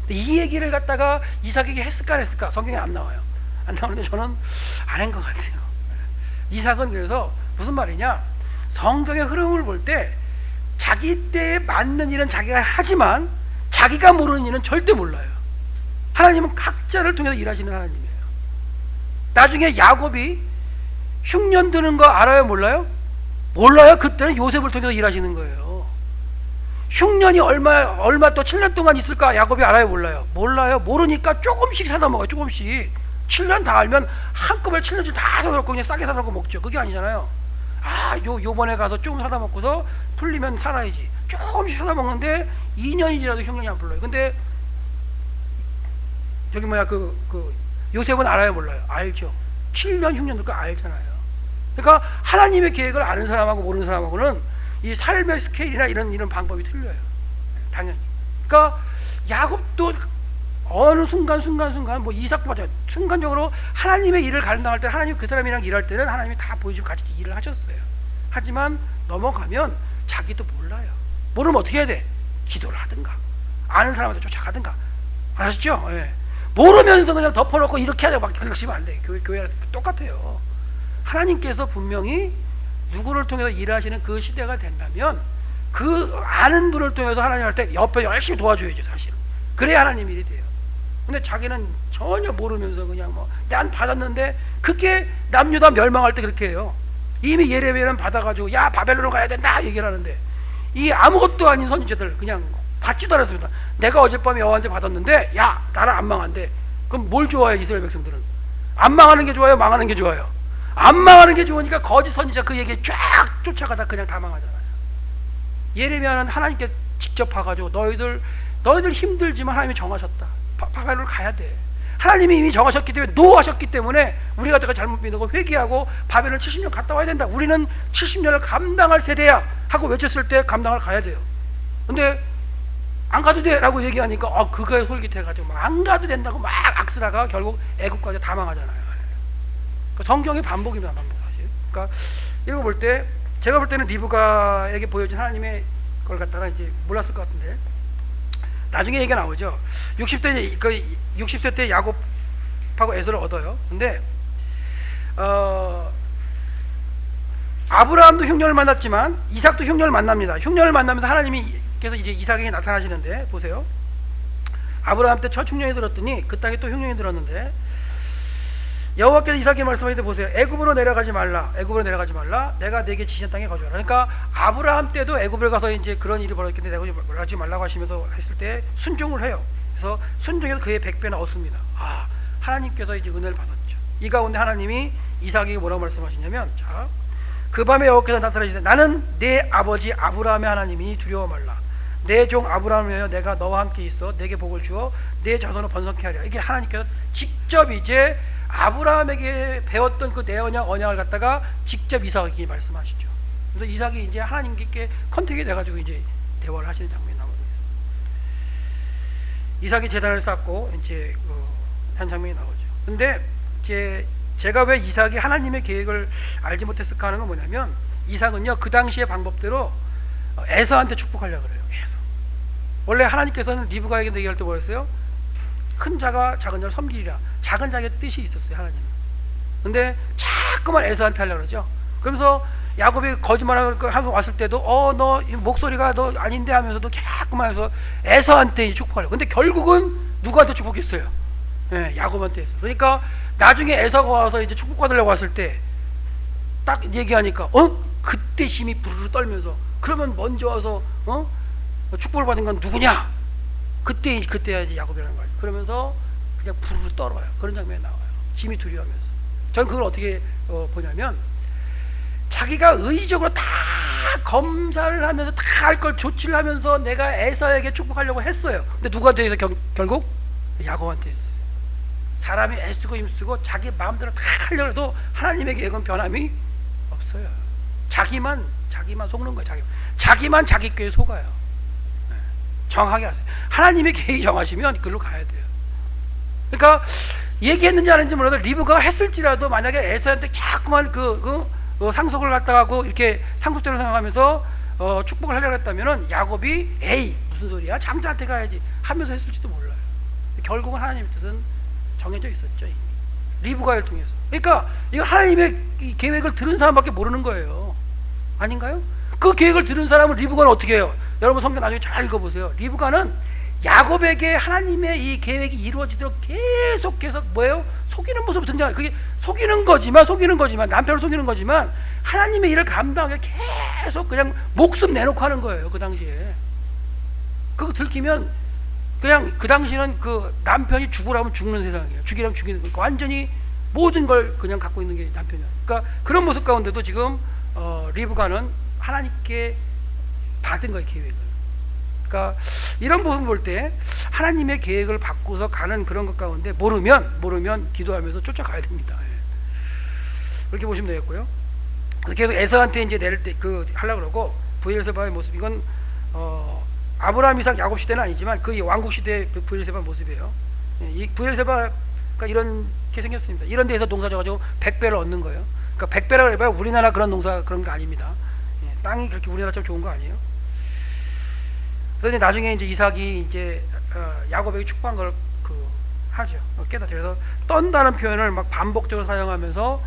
[SPEAKER 1] 이 얘기를 갖다가 이삭에게 했을까 안 했을까? 성경에 안 나와요. 안 나오는데 저는 안 한 것 같아요. 이삭은 그래서 무슨 말이냐? 성경의 흐름을 볼 때 자기 때에 맞는 일은 자기가 하지만 자기가 모르는 일은 절대 몰라요. 하나님은 각자를 통해서 일하시는 하나님이에요. 나중에 야곱이 흉년 드는 거 알아요? 몰라요? 몰라요. 그때는 요셉을 통해서 일하시는 거예요. 흉년이 얼마 또 7년 동안 있을까? 야곱이 알아요? 몰라요? 몰라요. 모르니까 조금씩 사다 먹어요. 조금씩. 7년 다 알면 한꺼번에 7년치 다 사다 놓고 그냥 싸게 사다 놓고 먹죠. 그게 아니잖아요. 요번에 가서 조금 사다 먹고서 풀리면 살아야지. 조금씩 사다 먹는데 2년이 지나도 흉년이 안 풀려요. 근데 저기 요셉은 알아요? 몰라요? 알죠. 7년 흉년 될거 알잖아요. 그러니까 하나님의 계획을 아는 사람하고 모르는 사람하고는 이 삶의 스케일이나 이런 방법이 틀려요. 당연히. 그러니까 야곱도 어느 순간 뭐 이삭도 맞아요. 순간적으로 하나님의 일을 감당할 때 하나님 그 사람이랑 일할 때는 하나님이 다 보여주고 같이 일을 하셨어요. 하지만 넘어가면 자기도 몰라요. 모르면 어떻게 해야 돼? 기도를 하든가 아는 사람한테 쫓아가든가. 아셨죠? 예. 모르면서 그냥 덮어놓고 이렇게 하자고 막 그러시면 안 돼. 교회랑 똑같아요. 하나님께서 분명히 누구를 통해서 일하시는 그 시대가 된다면 그 아는 분을 통해서 하나님 할 때 옆에 열심히 도와줘야죠. 사실은 그래야 하나님 일이 돼요. 근데 자기는 전혀 모르면서 그냥 난 받았는데 그게 남유다 멸망할 때 그렇게 해요. 이미 예레미야는 받아가지고 야 바벨론으로 가야 된다 얘기를 하는데 이 아무것도 아닌 선지자들 그냥 받지도 않았습니다. 내가 어젯밤에 여호와한테 받았는데 야 나는 안 망한대. 그럼 뭘 좋아해요? 이스라엘 백성들은 안 망하는 게 좋아요? 망하는 게 좋아요? 안 망하는 게 좋으니까 거짓 선지자 그 얘기에 쫙 쫓아가다 그냥 다 망하잖아요. 예레미야는 하나님께 직접 봐가지고 너희들 힘들지만 하나님이 정하셨다. 바벨론을 가야 돼. 하나님이 이미 정하셨기 때문에 노하셨기 때문에 우리가 내가 잘못 믿고 회개하고 바벨론 70년 갔다 와야 된다. 우리는 70년을 감당할 세대야 하고 외쳤을 때 감당을 가야 돼요. 근데 안 가도 돼 라고 얘기하니까 그거에 솔깃해가지고 안 가도 된다고 막 악쓰다가 결국 애국까지 다 망하잖아요. 그러니까 성경의 반복입니다. 반복 사실. 그러니까 읽어볼 때 제가 볼 때는 리브가에게 보여진 하나님의 걸 갖다가 이제 몰랐을 것 같은데 나중에 얘기가 나오죠. 60세 때 야곱하고 에서를 얻어요. 근데 아브라함도 흉년을 만났지만 이삭도 흉년을 만납니다. 흉년을 만나면서 하나님께서 이제 이삭에게 나타나시는데 보세요. 아브라함 때 첫 흉년이 들었더니 그 땅에 또 흉년이 들었는데 여호와께서 이삭에게 말씀하시되 보세요. 애굽으로 내려가지 말라. 내가 네게 지신 땅에 거주하라. 그러니까 아브라함 때도 애굽에 가서 이제 그런 일이 벌어졌는데 내려가지 말라고 하시면서 했을 때 순종을 해요. 그래서 순종해서 그의 100배나 얻습니다. 하나님께서 이제 은혜를 받았죠. 이 가운데 하나님이 이삭에게 뭐라고 말씀하시냐면 그 밤에 여호와께서 나타나시되 나는 내 아버지 아브라함의 하나님이니 두려워 말라. 내 종 아브라함을 위하여 내가 너와 함께 있어 내게 복을 주어 내 자손을 번성케 하리라. 이게 하나님께서 직접 이제 아브라함에게 배웠던 그 내 언약을 갖다가 직접 이삭에게 말씀하시죠. 그래서 이삭이 이제 하나님께 컨택이 돼가지고 이제 대화를 하시는 장면이 나오고 있어요. 이삭이 제단을 쌓고 이제 한 장면이 나오죠. 근데 제가 왜 이삭이 하나님의 계획을 알지 못했을까 하는 건 뭐냐면 이삭은요 그 당시의 방법대로 에서한테 축복하려고 그래요. 계속 원래 하나님께서는 리브가에게 얘기할 때 뭐였어요? 큰 자가 작은 자를 섬기리라. 작은 자의 뜻이 있었어요, 하나님은. 근데 자꾸만 에서한테 하려고 그러죠. 그러면서 야곱이 거짓말하고 왔을 때도 너 목소리가 너 아닌데 하면서도 자꾸만 해서 에서한테 축복하려고. 근데 결국은 누구한테 축복했어요? 예, 야곱한테 했어요. 그러니까 나중에 에서가 와서 이제 축복받으려고 왔을 때 딱 얘기하니까 그때 심히 부르르 떨면서, 그러면 먼저 와서 축복을 받은 건 누구냐? 그때야 이제 야곱이라는 거예요. 그러면서 그냥 부르르 떨어요. 그런 장면이 나와요. 심히 두려워하면서. 저는 그걸 어떻게 보냐면, 자기가 의지적으로 다 검사를 하면서 다 할 걸 조치를 하면서 내가 에서에게 축복하려고 했어요. 근데 누구한테 해서 결국 야곱한테 했어요. 사람이 애쓰고 힘쓰고 자기 마음대로 다 하려고 해도 하나님의 계획은 변함이 없어요. 자기만 속는 거예요. 자기만 자기 꾀에 속아요. 정확하게 하세요. 하나님의 계획이 정하시면 그걸로 가야 돼요. 그러니까 얘기했는지 안 했는지 몰라도 리브가 했을지라도 만약에 에서한테 자꾸만 상속을 갖다가고 이렇게 상속대로 생각하면서 축복을 하려고 했다면은 야곱이 에이 무슨 소리야, 장자한테 가야지 하면서 했을지도 몰라요. 결국은 하나님의 뜻은 정해져 있었죠, 이미. 리브가를 통해서. 그러니까 이거 하나님의 이 계획을 들은 사람밖에 모르는 거예요. 아닌가요? 그 계획을 들은 사람은 리브가는 어떻게 해요? 여러분 성경 나중에 잘 읽어보세요. 리브가는 야곱에게 하나님의 이 계획이 이루어지도록 계속해서 뭐예요? 속이는 모습으로 등장해요. 그게 속이는 거지만 남편을 속이는 거지만 하나님의 일을 감당하기 계속 그냥 목숨 내놓고 하는 거예요. 그 당시에 그거 들키면 그냥 그 당시는 그 남편이 죽으라면 죽는 세상이에요. 죽이라면 죽이는 거니까 완전히 모든 걸 그냥 갖고 있는 게 남편이에요. 그러니까 그런 모습 가운데도 지금 리브가는 하나님께 받은 거예요, 계획을. 그러니까 이런 부분 볼 때 하나님의 계획을 받고서 가는 그런 것 가운데 모르면 기도하면서 쫓아가야 됩니다. 그렇게 보시면 되겠고요. 그래서 계속 에서한테 이제 내릴 때 하려고 그러고, 브엘세바의 모습, 이건 아브라함, 이삭, 야곱 시대는 아니지만 그 왕국 시대의 브엘세바 모습이에요. 이 브엘세바가 이렇게 생겼습니다. 이런 데에서 농사 져가지고 100배를 얻는 거예요. 그러니까 100배라고 해봐야 우리나라 그런 농사 그런 거 아닙니다. 땅이 그렇게 우리나라처럼 좋은 거 아니에요. 그런데 나중에 이제 이삭이 이제 야곱에게 축복한 걸 하죠. 깨닫죠. 그래서 떤다는 표현을 막 반복적으로 사용하면서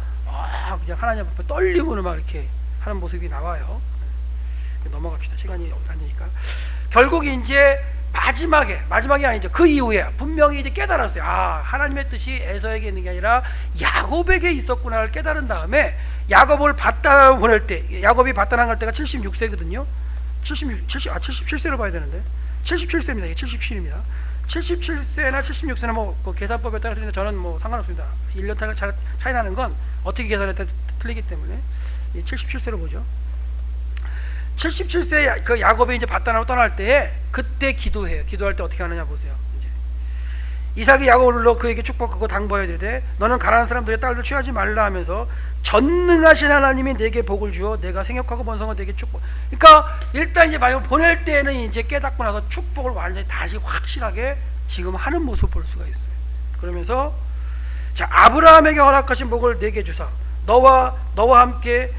[SPEAKER 1] 그냥 하나님 앞에 떨림으로 막 이렇게 하는 모습이 나와요. 넘어갑시다. 시간이 안 되니까. 결국 이제 마지막이 아니죠. 그 이후에 분명히 이제 깨달았어요. 하나님의 뜻이 에서에게 있는 게 아니라 야곱에게 있었구나를 깨달은 다음에 야곱을 바다 보낼 때, 야곱이 바다 나갈 때가 76세거든요. 77세로 봐야 되는데 77세입니다. 77입니다. 77세나 76세나 그 계산법에 따라 틀리는데 저는 상관없습니다. 1년 차이 나는 건 어떻게 계산했다 틀리기 때문에 77세로 보죠. 77세 그 야곱이 이제 바다나로 떠날 때에 그때 기도해요. 기도할 때 어떻게 하느냐 보세요. 이삭이 야곱을 불러 그에게 축복하고 당부하여 이르되 너는 가난한 사람들의 딸을 취하지 말라 하면서 전능하신 하나님이 내게 복을 주어 내가 생육하고 번성한 내게 축복. 그러니까 일단 이제 마지막 보낼 때는 이제 깨닫고 나서 축복을 완전히 다시 확실하게 지금 하는 모습을 볼 수가 있어요. 그러면서 자, 아브라함에게 허락하신 복을 내게 주사 너와 함께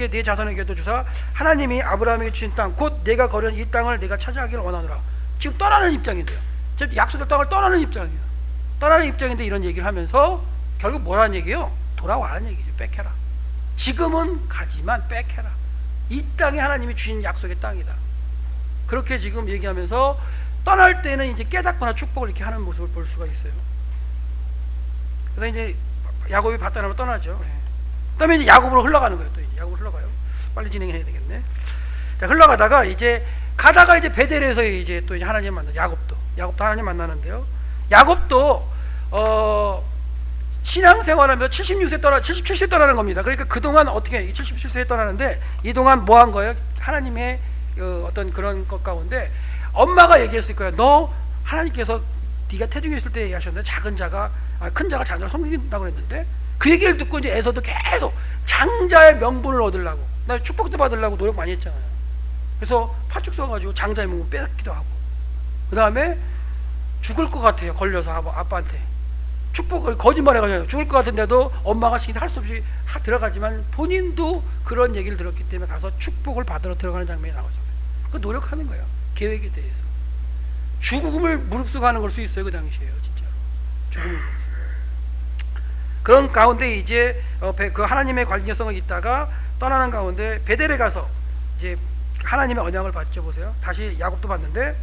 [SPEAKER 1] 네 자손에게도 주사 하나님이 아브라함에게 주신 땅 곧 내가 거류한 이 땅을 내가 차지하기를 원하노라. 지금 떠나는 입장인데요. 즉 약속의 땅을 떠나는 입장이에요. 떠나는 입장인데 이런 얘기를 하면서 결국 뭐라는 얘기예요? 돌아와라는 얘기죠. 뺏해라. 지금은 가지만 뺏해라. 이 땅이 하나님이 주신 약속의 땅이다. 그렇게 지금 얘기하면서 떠날 때는 이제 깨닫거나 축복을 이렇게 하는 모습을 볼 수가 있어요. 그래서 이제 야곱이 바다나로 떠나죠. 그다음에 이제 야곱으로 흘러가는 거예요. 또 야곱으로 흘러가요. 빨리 진행해야 되겠네. 자, 흘러가다가 이제 베델에서 이제 또 이제 하나님 만나. 야곱도 하나님 만나는데요. 야곱도 신앙생활하면서 77세 떠나는 겁니다. 그러니까 그동안 어떻게 77세에 떠나는데 이 동안 뭐 한 거예요? 하나님의 어떤 그런 것 가운데 엄마가 얘기했을 거예요. 너 하나님께서 네가 태중에 있을 때 얘기하셨는데 큰 자가 작은 자를 섬긴다고 했는데 그 얘기를 듣고 이제 에서도 계속 장자의 명분을 얻으려고 나 축복도 받으려고 노력 많이 했잖아요. 그래서 파죽 써가지고 장자의 명분 뺏기도 하고 그 다음에 죽을 것 같아요. 걸려서 아빠한테 축복을 거짓말해가지고 죽을 것 같은데도 엄마가 시키는데 할 수 없이 들어가지만 본인도 그런 얘기를 들었기 때문에 가서 축복을 받으러 들어가는 장면이 나오죠. 그 노력하는 거예요. 계획에 대해서. 죽음을 무릅쓰고 하는 걸 수 있어요. 그 당시에요. 진짜로. 죽음을 무릅쓰고. 그런 가운데 이제 그 하나님의 관계성을 있다가 떠나는 가운데 베델에 가서 이제 하나님의 언약을 받죠. 보세요. 다시 야곱도 받는데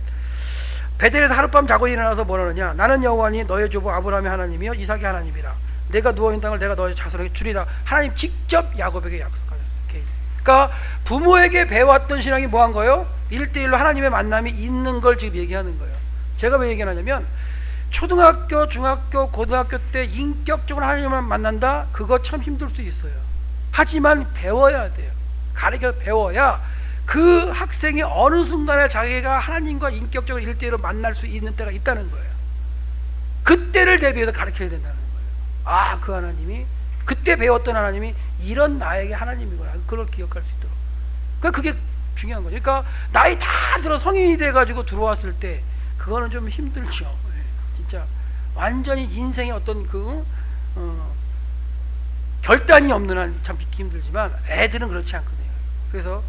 [SPEAKER 1] 베델에서 하룻밤 자고 일어나서 뭐라느냐. 나는 여호와니 너의 조부 아브라함의 하나님이여 이삭의 하나님이라. 내가 누워있는 땅을 내가 너의 자손에게 주리라. 하나님 직접 야곱에게 약속하셨어요. 그러니까 부모에게 배웠던 신앙이 뭐한 거예요? 1대1로 하나님의 만남이 있는 걸 지금 얘기하는 거예요. 제가 왜 얘기하냐면 초등학교, 중학교, 고등학교 때 인격적으로 하나님을 만난다? 그거 참 힘들 수 있어요. 하지만 배워야 돼요. 가르쳐 배워야 그 학생이 어느 순간에 자기가 하나님과 인격적으로 1대1로 만날 수 있는 때가 있다는 거예요. 그때를 대비해서 가르쳐야 된다는 거예요. 아, 그 하나님이 그때 배웠던 하나님이 이런 나에게 하나님이구나. 그걸 기억할 수 있도록. 그게 중요한 거죠. 그러니까 나이 다 들어 성인이 돼가지고 들어왔을 때 그거는 좀 힘들죠. 진짜 완전히 인생의 어떤 결단이 없는 한 참 믿기 힘들지만 애들은 그렇지 않거든요. 그래서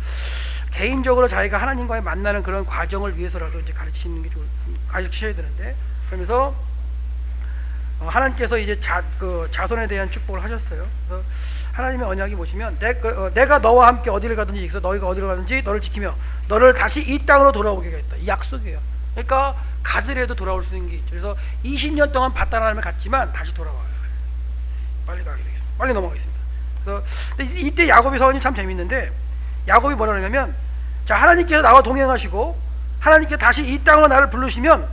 [SPEAKER 1] 개인적으로 자기가 하나님과의 만나는 그런 과정을 위해서라도 이제 가르치셔야 되는데, 그러면서 하나님께서 이제 자손에 대한 축복을 하셨어요. 그래서 하나님의 언약이 보시면 내가 너와 함께 어디를 가든지, 그래서 너희가 어디를 가든지 너를 지키며 너를 다시 이 땅으로 돌아오게 하겠다. 이 약속이에요. 그러니까 가더라도 돌아올 수 있는 게 있죠. 그래서 20년 동안 바다나람에 갔지만 다시 돌아와요. 빨리 가게 되겠습니다. 빨리 넘어가겠습니다. 그래서 이때 야곱의 서원이 참 재밌는데, 야곱이 뭐라 그러냐면, 자, 하나님께서 나와 동행하시고 하나님께 다시 이 땅으로 나를 부르시면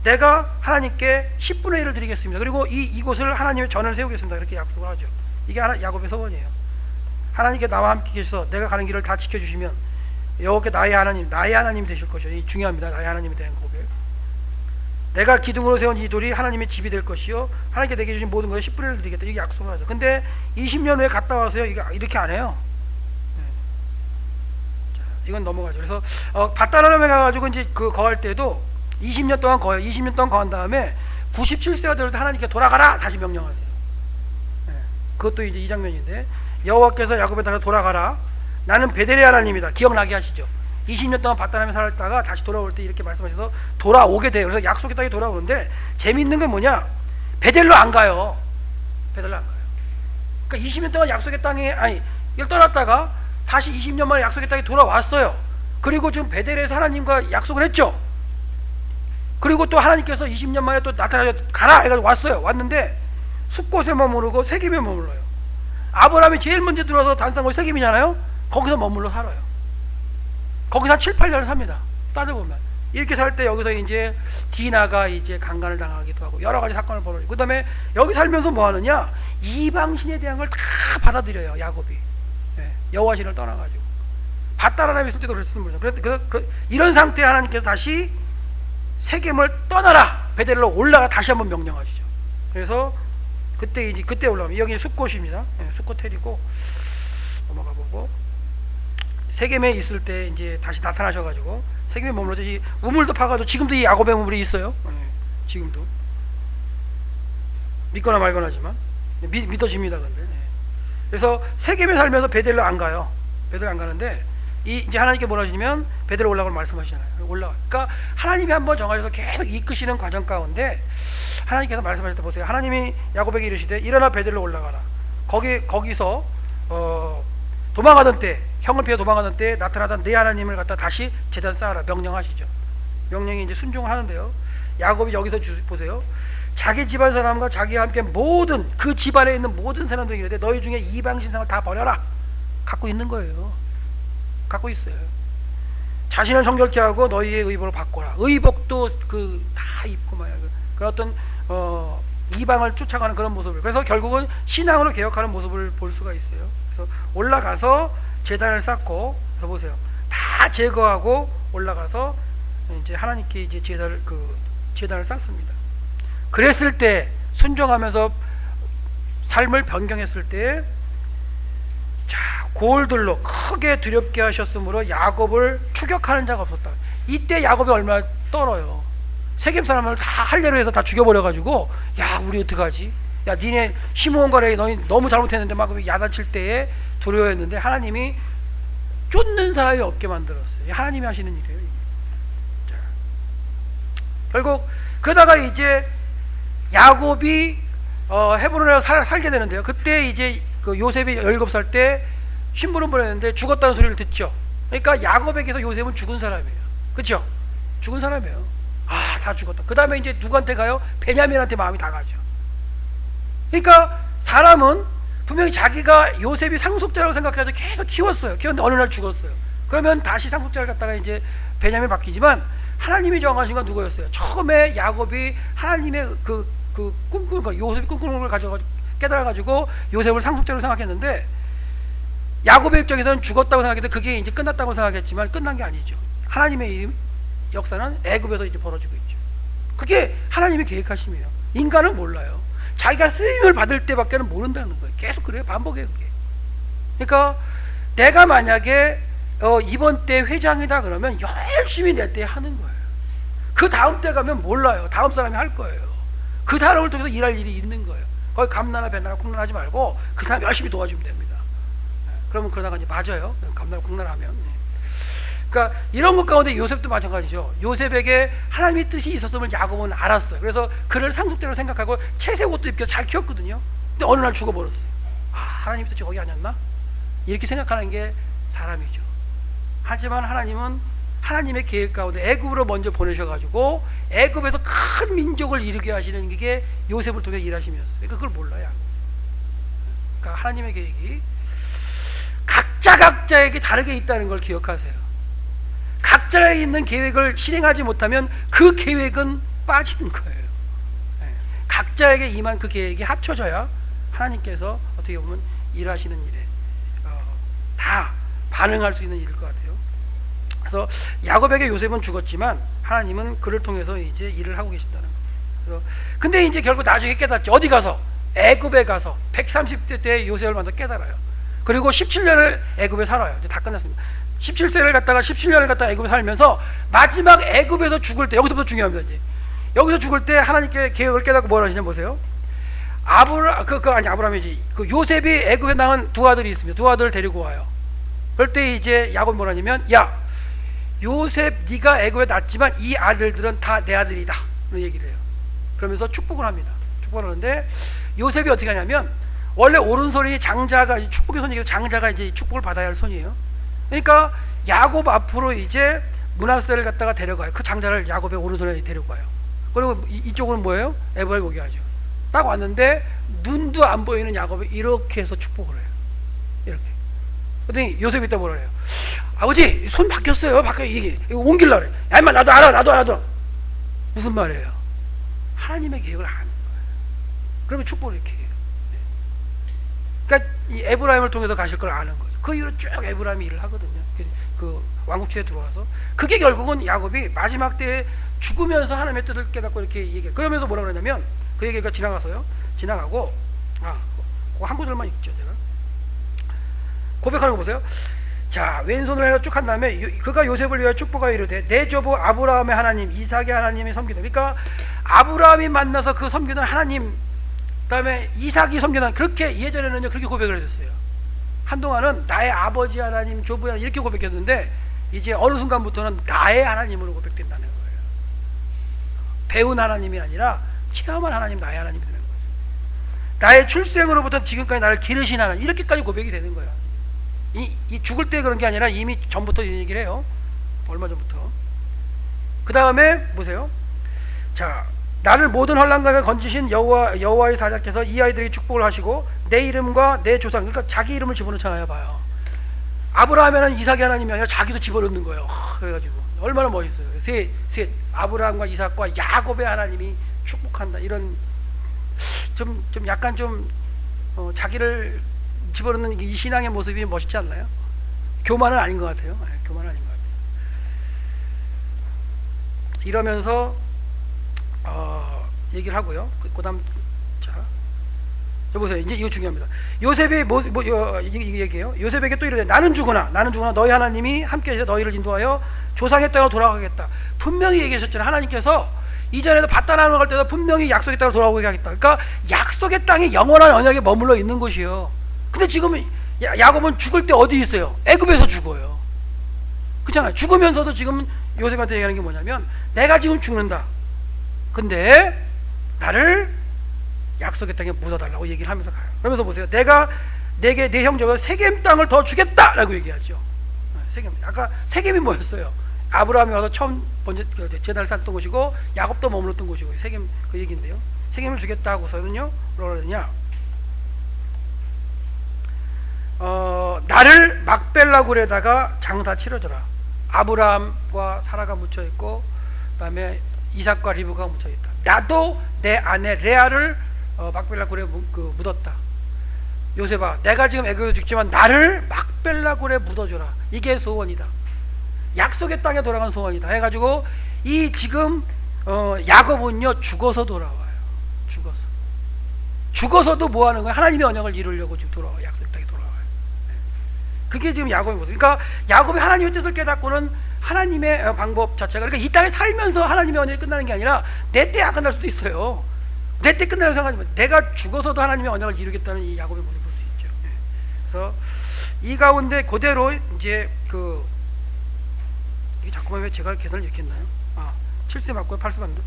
[SPEAKER 1] 내가 하나님께 10분의 1을 드리겠습니다. 그리고 이곳을 하나님의 전을 세우겠습니다. 이렇게 약속을 하죠. 이게 야곱의 서원이에요. 하나님께 나와 함께 계셔서 내가 가는 길을 다 지켜주시면 여호와께 나의 하나님 되실 것이요. 이 중요합니다. 나의 하나님에 대한 고백. 내가 기둥으로 세운 이 돌이 하나님의 집이 될 것이요. 하나님께 내게 주신 모든 것에 10분의 1을 드리겠다. 이게 약속을 하죠. 근데 20년 후에 갔다 와서요. 이렇게 안 해요. 이건 넘어가죠. 그래서 바다나람에 가가지고 이제 거할 때도 20년 동안 거해요. 20년 동안 거한 다음에 97세가 될 때 하나님께 돌아가라 다시 명령하세요. 그것도 이제 이 장면인데, 여호와께서 야곱에 따라 돌아가라. 나는 베델의 하나님이다. 기억나게 하시죠. 20년 동안 바다나람에 살다가 다시 돌아올 때 이렇게 말씀하셔서 돌아오게 돼요. 그래서 약속의 땅에 돌아오는데 재미있는 건 뭐냐? 베델로 안 가요. 베델로 안 가요. 그러니까 20년 동안 약속의 땅에 이걸 떠났다가 다시 20년 만에 약속의 땅에 돌아왔어요. 그리고 지금 베델에서 하나님과 약속을 했죠. 그리고 또 하나님께서 20년 만에 또 나타나서 가라 해가지고 왔어요. 왔는데 숲곳에 머무르고 세겜에 머물러요. 아브라함이 제일 먼저 들어와서 단상을 곳이 세겜이잖아요. 거기서 머물러 살아요. 거기서 한 7, 8년을 삽니다. 따져보면 이렇게 살 때 여기서 이제 디나가 이제 강간을 당하기도 하고 여러 가지 사건을 벌어지고, 그 다음에 여기 살면서 뭐 하느냐? 이방신에 대한 걸 다 받아들여요. 야곱이 여호와 신을 떠나가지고 바다나람에 있을 때도 그랬습니다. 이런 상태에 하나님께서 다시 세겜을 떠나라, 베델로 올라가 다시 한번 명령하시죠. 그래서 그때 올라가면 여기 숲곳입니다. 숲곳텔이고 넘어가 보고, 세겜에 있을 때 이제 다시 나타나셔가지고 세겜에 머물러서 이 우물도 파가지고 지금도 이 야곱의 우물이 있어요. 지금도 믿거나 말거나지만 믿어집니다. 근데 그래서 세겜에 살면서 베델로 안 가요. 베델 안 가는데 이제 하나님께 뭐라 하시냐면 베델로 올라가고 말씀하시잖아요. 그러니까 하나님이 한번 정하셔서 계속 이끄시는 과정 가운데 하나님께서 말씀하실 때 보세요. 하나님이 야곱에게 이르시되 일어나 베델로 올라가라. 거기서 도망가던 때, 형을 피해 도망가던 때 나타나던 내 하나님을 갖다 다시 제단 쌓아라 명령하시죠. 명령이 이제 순종을 하는데요. 야곱이 여기서 보세요. 자기 집안 사람과 자기와 함께 모든 그 집안에 있는 모든 사람들에게 이르되 너희 중에 이방신 상을 다 버려라. 갖고 있는 거예요. 갖고 있어요. 자신을 정결케 하고 너희의 의복을 바꿔라. 의복도 다 입고 말이야. 그 어떤 이방을 쫓아가는 그런 모습을. 그래서 결국은 신앙으로 개혁하는 모습을 볼 수가 있어요. 그래서 올라가서 제단을 쌓고, 그래서 보세요. 다 제거하고 올라가서 이제 하나님께 이제 제단을 쌓습니다. 그랬을 때 순종하면서 삶을 변경했을 때, 자, 고울들로 크게 두렵게 하셨으므로 야곱을 추격하는 자가 없었다. 이때 야곱이 얼마나 떨어요. 세겜 사람을 다 할례로 해서 다 죽여버려가지고, 야, 우리 어떡하지? 야, 니네 시므온과 레위 너희 너무 잘못했는데 막 야단칠 때에 두려워했는데 하나님이 쫓는 사람이 없게 만들었어요. 하나님이 하시는 일이에요. 결국 그러다가 이제 야곱이 헤브론에 살게 되는데요. 그때 이제 그 요셉이 17살 때 신부름 보냈는데 죽었다는 소리를 듣죠. 그러니까 야곱에게서 요셉은 죽은 사람이에요. 그렇죠? 죽은 사람이에요. 아, 다 죽었다. 그 다음에 이제 누구한테 가요? 베냐민한테 마음이 다 가죠. 그러니까 사람은 분명히 자기가 요셉이 상속자라고 생각해서 계속 키웠어요. 키웠는데 어느 날 죽었어요. 그러면 다시 상속자를 갖다가 이제 베냐민 바뀌지만 하나님이 정하신 건 누구였어요? 처음에 야곱이 하나님의 그 꿈꾸는 거, 요셉이 꿈꾸는 걸 가져가지고 깨달아가지고 요셉을 상속자로 생각했는데 야곱의 입장에서는 죽었다고 생각했는데 그게 이제 끝났다고 생각했지만 끝난 게 아니죠. 하나님의 역사는 애굽에서 이제 벌어지고 있죠. 그게 하나님의 계획하심이에요. 인간은 몰라요. 자기가 쓰임을 받을 때밖에는 모른다는 거예요. 계속 그래요. 반복해요, 그게. 그러니까 내가 만약에 이번 때 회장이다 그러면 열심히 내 때 하는 거예요. 그 다음 때 가면 몰라요. 다음 사람이 할 거예요. 그 사람을 통해서 일할 일이 있는 거예요. 거기 감나나 배나나 콩나나 하지 말고 그 사람 열심히 도와주면 됩니다. 그러면 그러다가 이제 맞아요. 감나나 콩나나 하면. 그러니까 이런 것 가운데 요셉도 마찬가지죠. 요셉에게 하나님의 뜻이 있었음을 야곱은 알았어요. 그래서 그를 상속자로 생각하고 채색 옷도 입고 잘 키웠거든요. 근데 어느 날 죽어버렸어요. 아, 하나님의 뜻이 거기 아니었나? 이렇게 생각하는 게 사람이죠. 하지만 하나님은 하나님의 계획 가운데 애굽으로 먼저 보내셔가지고 애굽에서 큰 민족을 이루게 하시는 게 요셉을 통해 일하심이었어요. 그러니까 그걸 몰라요. 그러니까 하나님의 계획이 각자에게 다르게 있다는 걸 기억하세요. 각자에 있는 계획을 실행하지 못하면 그 계획은 빠지는 거예요. 각자에게 임한 그 계획이 합쳐져야 하나님께서 어떻게 보면 일하시는 일에 다 반응할 수 있는 일일 것 같아요. 그래서 야곱에게 요셉은 죽었지만 하나님은 그를 통해서 이제 일을 하고 계신다는 거예요. 근데 이제 결국 나중에 깨닫죠. 어디 가서? 애굽에 가서 130대 때 요셉을 만나 깨달아요. 그리고 17년을 애굽에 살아요. 이제 다 끝났습니다. 17년을 갖다가 애굽에 살면서 마지막 애굽에서 죽을 때, 여기서부터 중요합니다. 이제 여기서 죽을 때 하나님께 계획을 깨닫고 뭘 하시냐 보세요. 아브라함이지. 그 요셉이 애굽에 낳은 두 아들이 있습니다. 두 아들을 데리고 와요. 그럴 때 이제 야곱이 뭐라냐면, 야, 요셉 네가 애굽에 낳았지만 이 아들들은 다 내 아들이다. 그런 얘기를 해요. 그러면서 축복을 합니다. 축복을 하는데 요셉이 어떻게 하냐면 원래 오른손이 장자가 축복의 손이고 장자가 이제 축복을 받아야 할 손이에요. 그러니까 야곱 앞으로 이제 므낫세를 갖다가 데려가요. 그 장자를 야곱의 오른손에 데려가요. 그리고 이쪽은 뭐예요? 에브라임 오게 하죠. 딱 왔는데 눈도 안 보이는 야곱이 이렇게 해서 축복을 해요. 이렇게. 그랬더니 요셉이 또 뭐라 해요? 아버지 손 바뀌었어요. 이게 옮길라 그래. 야 임마 나도 알아. 무슨 말이에요? 하나님의 계획을 아는 거예요. 그러면 축복을 이렇게 해요. 그러니까 이 에브라임을 통해서 가실 걸 아는 거죠. 그 이후로 쭉 에브라임이 일을 하거든요. 그 왕국지에 들어와서 그게 결국은 야곱이 마지막 때에 죽으면서 하나님의 뜻을 깨닫고 이렇게 얘기해요. 그러면서 뭐라 그러냐면 그 얘기가 지나가고 그 한 구절만 읽죠. 제가 고백하는 거 보세요. 자, 왼손을 해서 쭉 한 다음에 그가 요셉을 위하여 축복하여 이르되 내 조부 아브라함의 하나님 이삭의 하나님이 섬기는, 그러니까 아브라함이 만나서 그 섬기는 하나님, 그 다음에 이삭이 섬기는, 그렇게 예전에는요 그렇게 고백을 해줬어요. 한동안은 나의 아버지 하나님, 조부 하나님 이렇게 고백했는데 이제 어느 순간부터는 나의 하나님으로 고백된다는 거예요. 배운 하나님이 아니라 체험한 하나님, 나의 하나님이 되는 거죠. 나의 출생으로부터 지금까지 나를 기르신 하나님, 이렇게까지 고백이 되는 거예요. 이 죽을 때 그런 게 아니라 이미 전부터 이런 얘기를 해요. 얼마 전부터. 그 다음에 보세요. 자, 나를 모든 환난과 건지신 여호와의 사자께서 이 아이들에게 축복을 하시고 내 이름과 내 조상, 그러니까 자기 이름을 집어넣잖아요. 봐요. 아브라함에는 이삭의 하나님이 아니라 자기도 집어넣는 거예요. 그래가지고 얼마나 멋있어요. 셋 아브라함과 이삭과 야곱의 하나님이 축복한다. 이런 좀 약간 좀 자기를 집어넣는 이 신앙의 모습이 멋있지 않나요? 교만은 아닌 것 같아요. 교만은 아닌 것 같아요. 이러면서 얘기를 하고요. 그다음 자 보세요. 이제 이거 중요합니다. 요셉이 이 얘기해요. 요셉에게 또 이르되 나는 죽으나 너희 하나님이 함께 하셔서 너희를 인도하여 조상의 땅으로 돌아가겠다. 분명히 얘기하셨잖아요. 하나님께서 이전에도 바다 나눠갈 때도 분명히 약속의 땅으로 돌아오게 하겠다. 그러니까 약속의 땅이 영원한 언약에 머물러 있는 것이요. 근데 지금 야곱은 죽을 때 어디 있어요? 애굽에서 죽어요. 그렇잖아요. 죽으면서도 지금 요셉한테 얘기하는 게 뭐냐면 내가 지금 죽는다. 근데 나를 약속의 땅에 묻어달라고 얘기를 하면서 가요. 그러면서 보세요. 내가 내게 내 형제보다 세겜 땅을 더 주겠다라고 얘기하죠. 세겜. 아까 세겜이 뭐였어요? 아브라함이 와서 처음 번째 제단을 쌓았던 곳이고 야곱도 머물렀던 곳이고 세겜 그 얘기인데요. 세겜을 주겠다 하고서는요 뭐라 그러냐? 나를 막벨라굴에다가 장사 치러줘라. 아브라함과 사라가 묻혀 있고 그다음에 이삭과 리브가 묻혀 있다. 나도 내 아내 레아를 막벨라굴에 묻었다. 요셉아, 내가 지금 애굽에 죽지만 나를 막벨라굴에 묻어줘라. 이게 소원이다. 약속의 땅에 돌아간 소원이다. 해가지고 이 지금 야곱은요 죽어서 돌아와요. 죽어서도 뭐 하는 거야? 하나님의 언약을 이루려고 지금 돌아와. 약속의 땅에 돌아와요. 그게 지금 야곱의 모습. 그러니까 야곱이 하나님의 뜻을 깨닫고는 하나님의 방법 자체가, 그러니까 이 땅에 살면서 하나님의 언약이 끝나는 게 아니라 내 때 끝날 수도 있어요. 내 때 끝나는 생각하지만 내가 죽어서도 하나님의 언약을 이루겠다는 이 야곱의 모습을 볼 수 있죠. 그래서 이 가운데 그대로 이제 이게 자꾸만 왜 제가 계산을 이렇게 했나요? 7세 맞고요, 8세 맞는데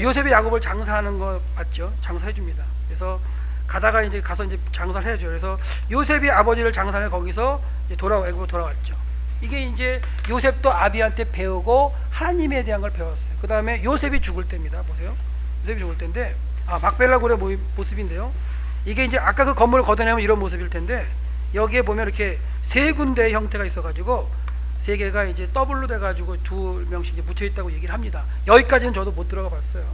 [SPEAKER 1] 요셉이 야곱을 장사하는 거 맞죠? 장사해 줍니다. 그래서 가다가 이제 가서 이제 장사를 해야죠. 그래서 요셉이 아버지를 장사해 거기서 애굽으로 돌아왔죠. 이게 이제 요셉도 아비한테 배우고 하나님에 대한 걸 배웠어요. 그 다음에 요셉이 죽을 때입니다. 보세요. 요셉이 죽을 때인데 막벨라굴의 모습인데요. 이게 이제 아까 그 건물을 걷어내면 이런 모습일 텐데 여기에 보면 이렇게 세 군데의 형태가 있어가지고 세 개가 이제 더블로 돼가지고 두 명씩 이제 묻혀 있다고 얘기를 합니다. 여기까지는 저도 못 들어가 봤어요.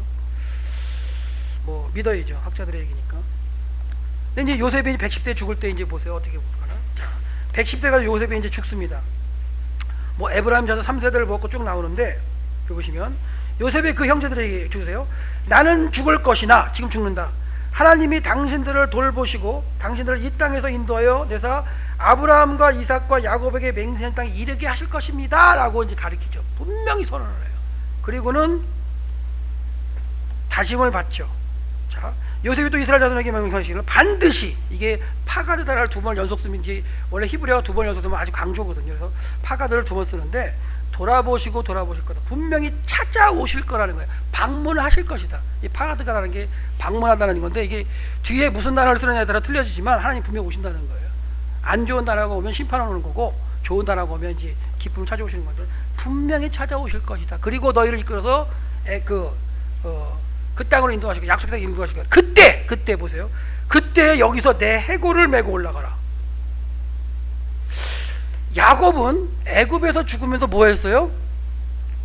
[SPEAKER 1] 뭐 믿어야죠. 학자들의 얘기니까. 근데 이제 요셉이 110세 죽을 때 이제 보세요. 어떻게 볼까나. 자, 110세가 요셉이 이제 죽습니다. 뭐 에브라임 자손 3세대를 먹고 쭉 나오는데 여기 보시면 요셉이 그 형제들에게 주세요. 나는 죽을 것이나, 지금 죽는다. 하나님이 당신들을 돌보시고 당신들을 이 땅에서 인도하여 내사 아브라함과 이삭과 야곱에게 맹세한 땅에 이르게 하실 것입니다 라고 이제 가르치죠. 분명히 선언을 해요. 그리고는 다짐을 받죠. 자, 요셉이 또 이스라엘 자손에게 맹세하시기를 반드시, 이게 파가드다를 2번 연속 쓰면, 이게 원래 히브리어가 2번 연속 쓰면 아주 강조거든요. 그래서 파가드를 2번 쓰는데 돌아보실 거다. 분명히 찾아오실 거라는 거예요. 방문을 하실 것이다. 이 파가드가라는 게 방문하다는 건데, 이게 뒤에 무슨 단어를 쓰느냐에 따라 틀려지지만 하나님 분명히 오신다는 거예요. 안 좋은 단어가 오면 심판을 오는 거고, 좋은 단어가 오면 이제 기쁨을 찾아오시는 건데, 분명히 찾아오실 것이다. 그리고 너희를 이끌어서 그 땅으로 인도하시고 약속의 땅에 인도하시고, 그때 보세요. 그때 여기서 내 해골을 메고 올라가라. 야곱은 애굽에서 죽으면서 뭐 했어요?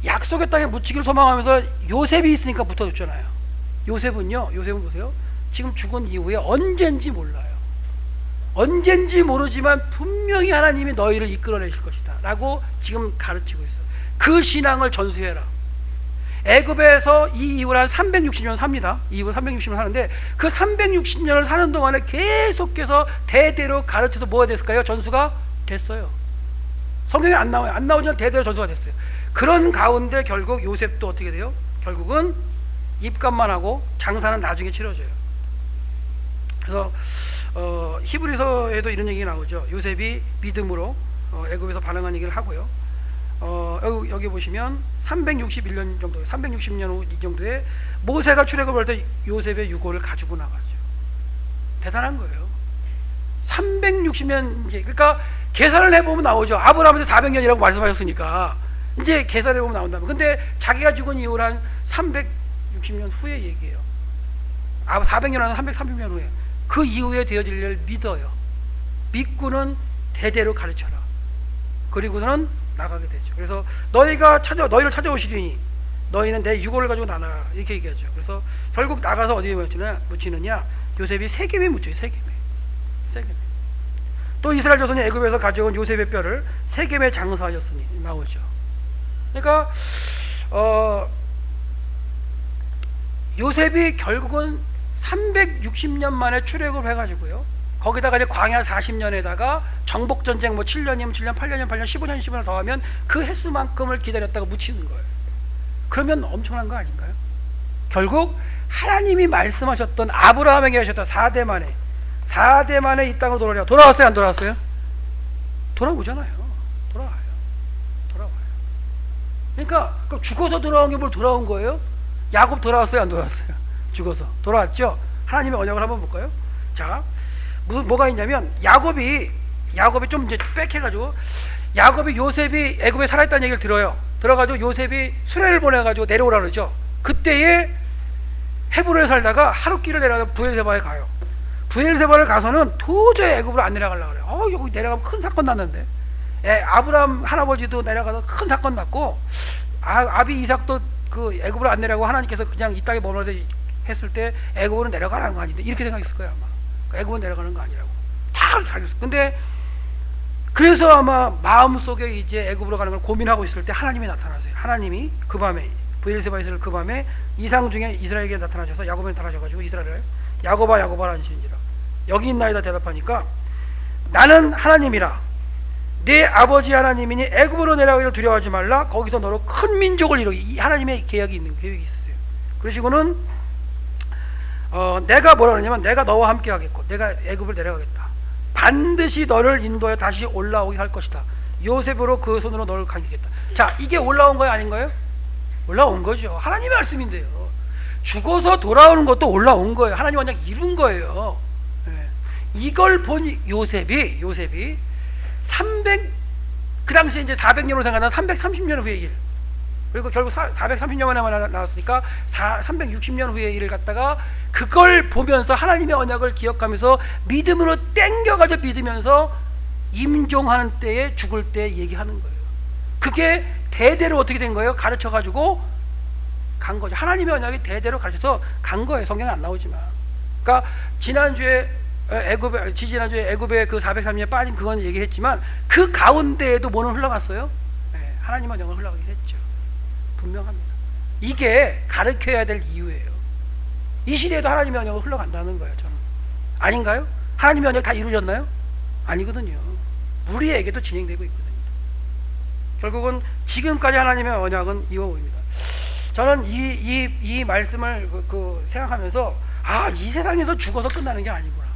[SPEAKER 1] 약속의 땅에 묻히기를 소망하면서 요셉이 있으니까 붙어줬잖아요. 요셉은 보세요. 지금 죽은 이후에 언젠지 몰라요. 언젠지 모르지만 분명히 하나님이 너희를 이끌어내실 것이다 라고 지금 가르치고 있어. 그 신앙을 전수해라. 애굽에서 이 이후로 한 360년 삽니다. 이후 360년 사는데 그 360년을 사는 동안에 계속해서 대대로 가르쳐서 뭐가 됐을까요? 전수가 됐어요. 성경에 안 나와요. 안 나오지만 대대로 전수가 됐어요. 그런 가운데 결국 요셉도 어떻게 돼요? 결국은 입감만 하고 장사는 나중에 치러져요. 그래서 히브리서에도 이런 얘기가 나오죠. 요셉이 믿음으로 애굽에서 반응한 얘기를 하고요. 여기 보시면 361년 정도, 360년 후 이 정도에 모세가 출애굽할 때 요셉의 유고를 가지고 나가죠. 대단한 거예요. 360년 이제, 그러니까 계산을 해보면 나오죠. 아브라함한테 400년이라고 말씀하셨으니까 이제 계산해보면 나온다면. 근데 자기가 죽은 이후로 한 360년 후의 얘기예요. 400년 한 330년 후에 그 이후에 되어질 일을 믿어요. 믿고는 대대로 가르쳐라. 그리고는 나가게 되죠. 그래서 너희를 찾아오시리니 너희는 내 유고를 가지고 나가라 이렇게 얘기하죠. 그래서 결국 나가서 어디에 묻히느냐? 요셉이 세겜에 묻혀요. 세겜에. 또 이스라엘 자손이 애굽에서 가져온 요셉의 뼈를 세겜에 장사하였으니 나오죠. 그러니까 요셉이 결국은 360년 만에 출애굽을 해가지고요. 거기다가 이제 광야 40년에다가 정복 전쟁 뭐 7년이면 7년, 8년이면 8년, 15년, 15년 더하면 그 횟수만큼을 기다렸다가 묻히는 거예요. 그러면 엄청난 거 아닌가요? 결국 하나님이 말씀하셨던 아브라함에게 하셨던 4대 만에 이 땅으로 돌아왔어요? 안 돌아왔어요? 돌아오잖아요. 돌아와요. 그러니까 죽어서 돌아온 게 뭘 돌아온 거예요? 야곱 돌아왔어요, 안 돌아왔어요? 죽어서 돌아왔죠. 하나님의 언약을 한번 볼까요? 자, 뭐가 있냐면 야곱이 좀 이제 빽해가지고, 야곱이 요셉이 애굽에 살아있다는 얘기를 들어요. 들어가지고 요셉이 수레를 보내가지고 내려오라 그러죠. 그때에 헤브론에 살다가 하룻길을 내려가서 부엘세바에 가요. 부엘세바를 가서는 도저히 애굽으로 안 내려가려고 그래요. 여기 내려가면 큰 사건 났는데, 아브라함 할아버지도 내려가서 큰 사건 났고, 아비 이삭도 그 애굽으로 안 내려가고 하나님께서 그냥 이 땅에 머물러 했을 때 애굽으로 내려가라는 거 아닌데, 이렇게 생각했을 거예요 아마. 애굽으로 내려가는 거 아니라고 다 그렇게 알겠어요. 근데 그래서 아마 마음속에 이제 애굽으로 가는 걸 고민하고 있을 때 하나님이 나타나세요. 하나님이 그 밤에 부엘세바에 있을 그 밤에 이상 중에 이스라엘에게 나타나셔서 야곱에 나타나셔가지고 이스라엘을 야곱아 야곱아 하시니라. 여기 있나이다 대답하니까, 나는 하나님이라 네 아버지 하나님이니 애굽으로 내려가기를 두려워하지 말라. 거기서 너로 큰 민족을 이루기. 이 하나님의 계획이 있었어요. 그러시고는 내가 뭐라 그러냐면, 내가 너와 함께 하겠고 내가 애굽을 내려가겠다. 반드시 너를 인도해 다시 올라오게 할 것이다. 요셉으로 그 손으로 너를 감기겠다. 자, 이게 올라온 거예요, 아닌 거예요? 올라온 거죠. 하나님의 말씀인데요. 죽어서 돌아오는 것도 올라온 거예요. 하나님 완전 이룬 거예요. 이걸 본 요셉이 그 당시에 이제 400년으로 생각하는 330년 후의 일, 그리고 결국 430년 만에 나왔으니까 360년 후의 일을 갖다가 그걸 보면서 하나님의 언약을 기억하면서 믿음으로 땡겨가지고 믿으면서 임종하는 때에, 죽을 때 얘기하는 거예요. 그게 대대로 어떻게 된 거예요? 가르쳐가지고 간 거죠. 하나님의 언약이 대대로 가르쳐서 간 거예요. 성경에 안 나오지만. 그러니까 지난주에 애굽의 그 430년 빠진 그건 얘기했지만, 그 가운데에도 뭐는 흘러갔어요? 하나님의 언약을 흘러가게 했죠. 분명합니다. 이게 가르쳐야 될 이유예요. 이 시대에도 하나님의 언약을 흘러간다는 거예요. 저는 아닌가요? 하나님의 언약 다 이루어졌나요? 아니거든요. 우리에게도 진행되고 있거든요. 결국은 지금까지 하나님의 언약은 이어옵니다. 저는 이 말씀을 생각하면서, 이 세상에서 죽어서 끝나는 게 아니구나.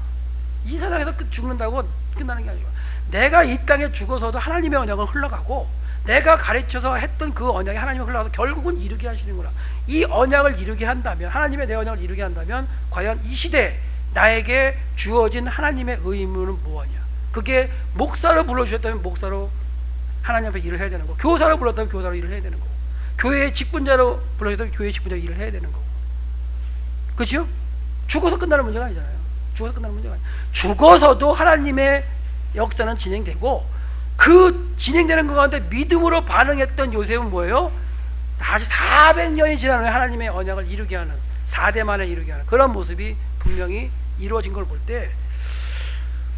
[SPEAKER 1] 이 세상에서 죽는다고 끝나는 게 아니구나. 내가 이 땅에 죽어서도 하나님의 언약은 흘러가고, 내가 가르쳐서 했던 그 언약이 하나님이 흘러가서 결국은 이루게 하시는구나. 이 언약을 이루게 한다면, 하나님의 내 언약을 이루게 한다면, 과연 이 시대에 나에게 주어진 하나님의 의무는 무엇이냐? 그게 목사로 불러주셨다면 목사로 하나님 앞에 일을 해야 되는 거고, 교사로 불렀다면 교사로 일을 해야 되는 거고, 교회의 직분자로 불러주셨다면 교회의 직분자로 일을 해야 되는 거고. 그렇죠? 죽어서 끝나는 문제가 아니잖아요. 죽어서도 하나님의 역사는 진행되고, 그 진행되는 것 가운데 믿음으로 반응했던 요셉은 뭐예요? 다시 400년이 지난 후에 하나님의 언약을 이루게 하는, 4대 만에 이루게 하는 그런 모습이 분명히 이루어진 걸 볼 때,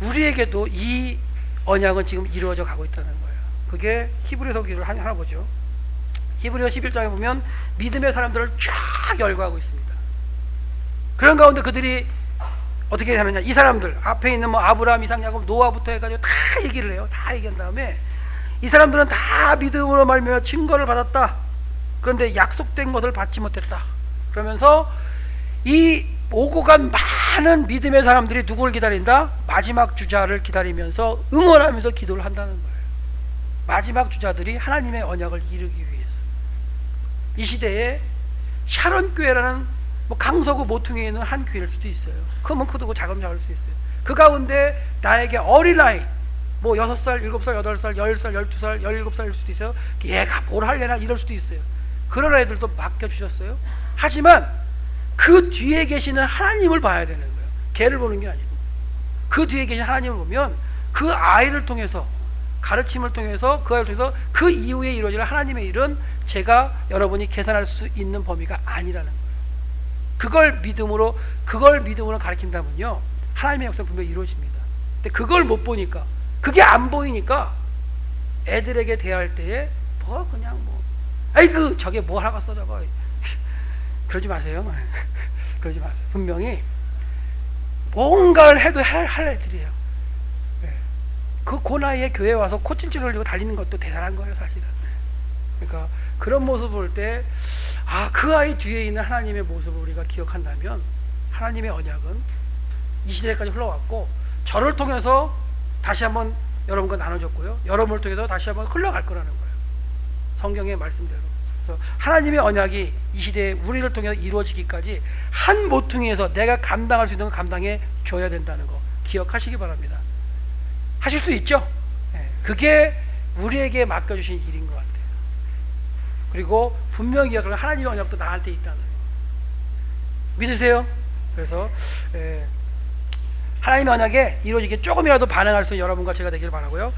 [SPEAKER 1] 우리에게도 이 언약은 지금 이루어져 가고 있다는 거예요. 그게 히브리서 기도를 하나 보죠. 히브리서 11장에 보면 믿음의 사람들을 쫙 열거하고 있습니다. 그런 가운데 그들이 어떻게 하느냐, 이 사람들 앞에 있는 뭐 아브라함, 이삭, 야곱, 노아부터 해가지고 다 얘기를 해요. 다 얘기한 다음에 이 사람들은 다 믿음으로 말미암아 증거를 받았다. 그런데 약속된 것을 받지 못했다. 그러면서 이 오고 간 많은 믿음의 사람들이 누구를 기다린다? 마지막 주자를 기다리면서 응원하면서 기도를 한다는 거예요. 마지막 주자들이 하나님의 언약을 이루기 위해서. 이 시대에 샤론 교회라는 뭐 강서구 모퉁이에 있는 한 교회일 수도 있어요. 크면 크고 작으면 작을 수 있어요. 그 가운데 나에게 어린아이, 뭐 6살, 7살, 8살, 10살, 12살, 17살일 수도 있어요. 얘가 뭘 할래나 이럴 수도 있어요. 그런 아이들도 맡겨주셨어요. 하지만 그 뒤에 계시는 하나님을 봐야 되는 거예요. 걔를 보는 게 아니고 그 뒤에 계신 하나님을 보면, 그 아이를 통해서, 가르침을 통해서, 그 아이를 통해서 그 이후에 이루어지는 하나님의 일은 제가, 여러분이 계산할 수 있는 범위가 아니라는 거예요. 그걸 믿음으로 가르친다면요, 하나님의 역사는 분명히 이루어집니다. 근데 그걸 못 보니까, 그게 안 보이니까 애들에게 대할 때에 그냥 아이고 저게 뭐 하겠어 저거, 그러지 마세요. 그러지 마세요. 분명히 뭔가를 해도 할 애들이에요. 그 나이에 교회에 와서 코찔찔 흘리고 달리는 것도 대단한 거예요, 사실은. 그러니까 그런 모습을 볼 때, 그 아이 뒤에 있는 하나님의 모습을 우리가 기억한다면, 하나님의 언약은 이 시대까지 흘러왔고, 저를 통해서 다시 한번 여러분과 나눠줬고요, 여러분을 통해서 다시 한번 흘러갈 거라는 거예요. 성경의 말씀대로. 그래서 하나님의 언약이 이 시대에 우리를 통해서 이루어지기까지 한 모퉁이에서 내가 감당할 수 있는 걸 감당해 줘야 된다는 거 기억하시기 바랍니다. 하실 수 있죠? 그게 우리에게 맡겨주신 일인 것 같아요. 그리고 분명히 기억하는 하나님의 언약도 나한테 있다는 거 믿으세요? 그래서 하나님의 언약에 이루어지게 조금이라도 반응할 수 있는 여러분과 제가 되기를 바라고요.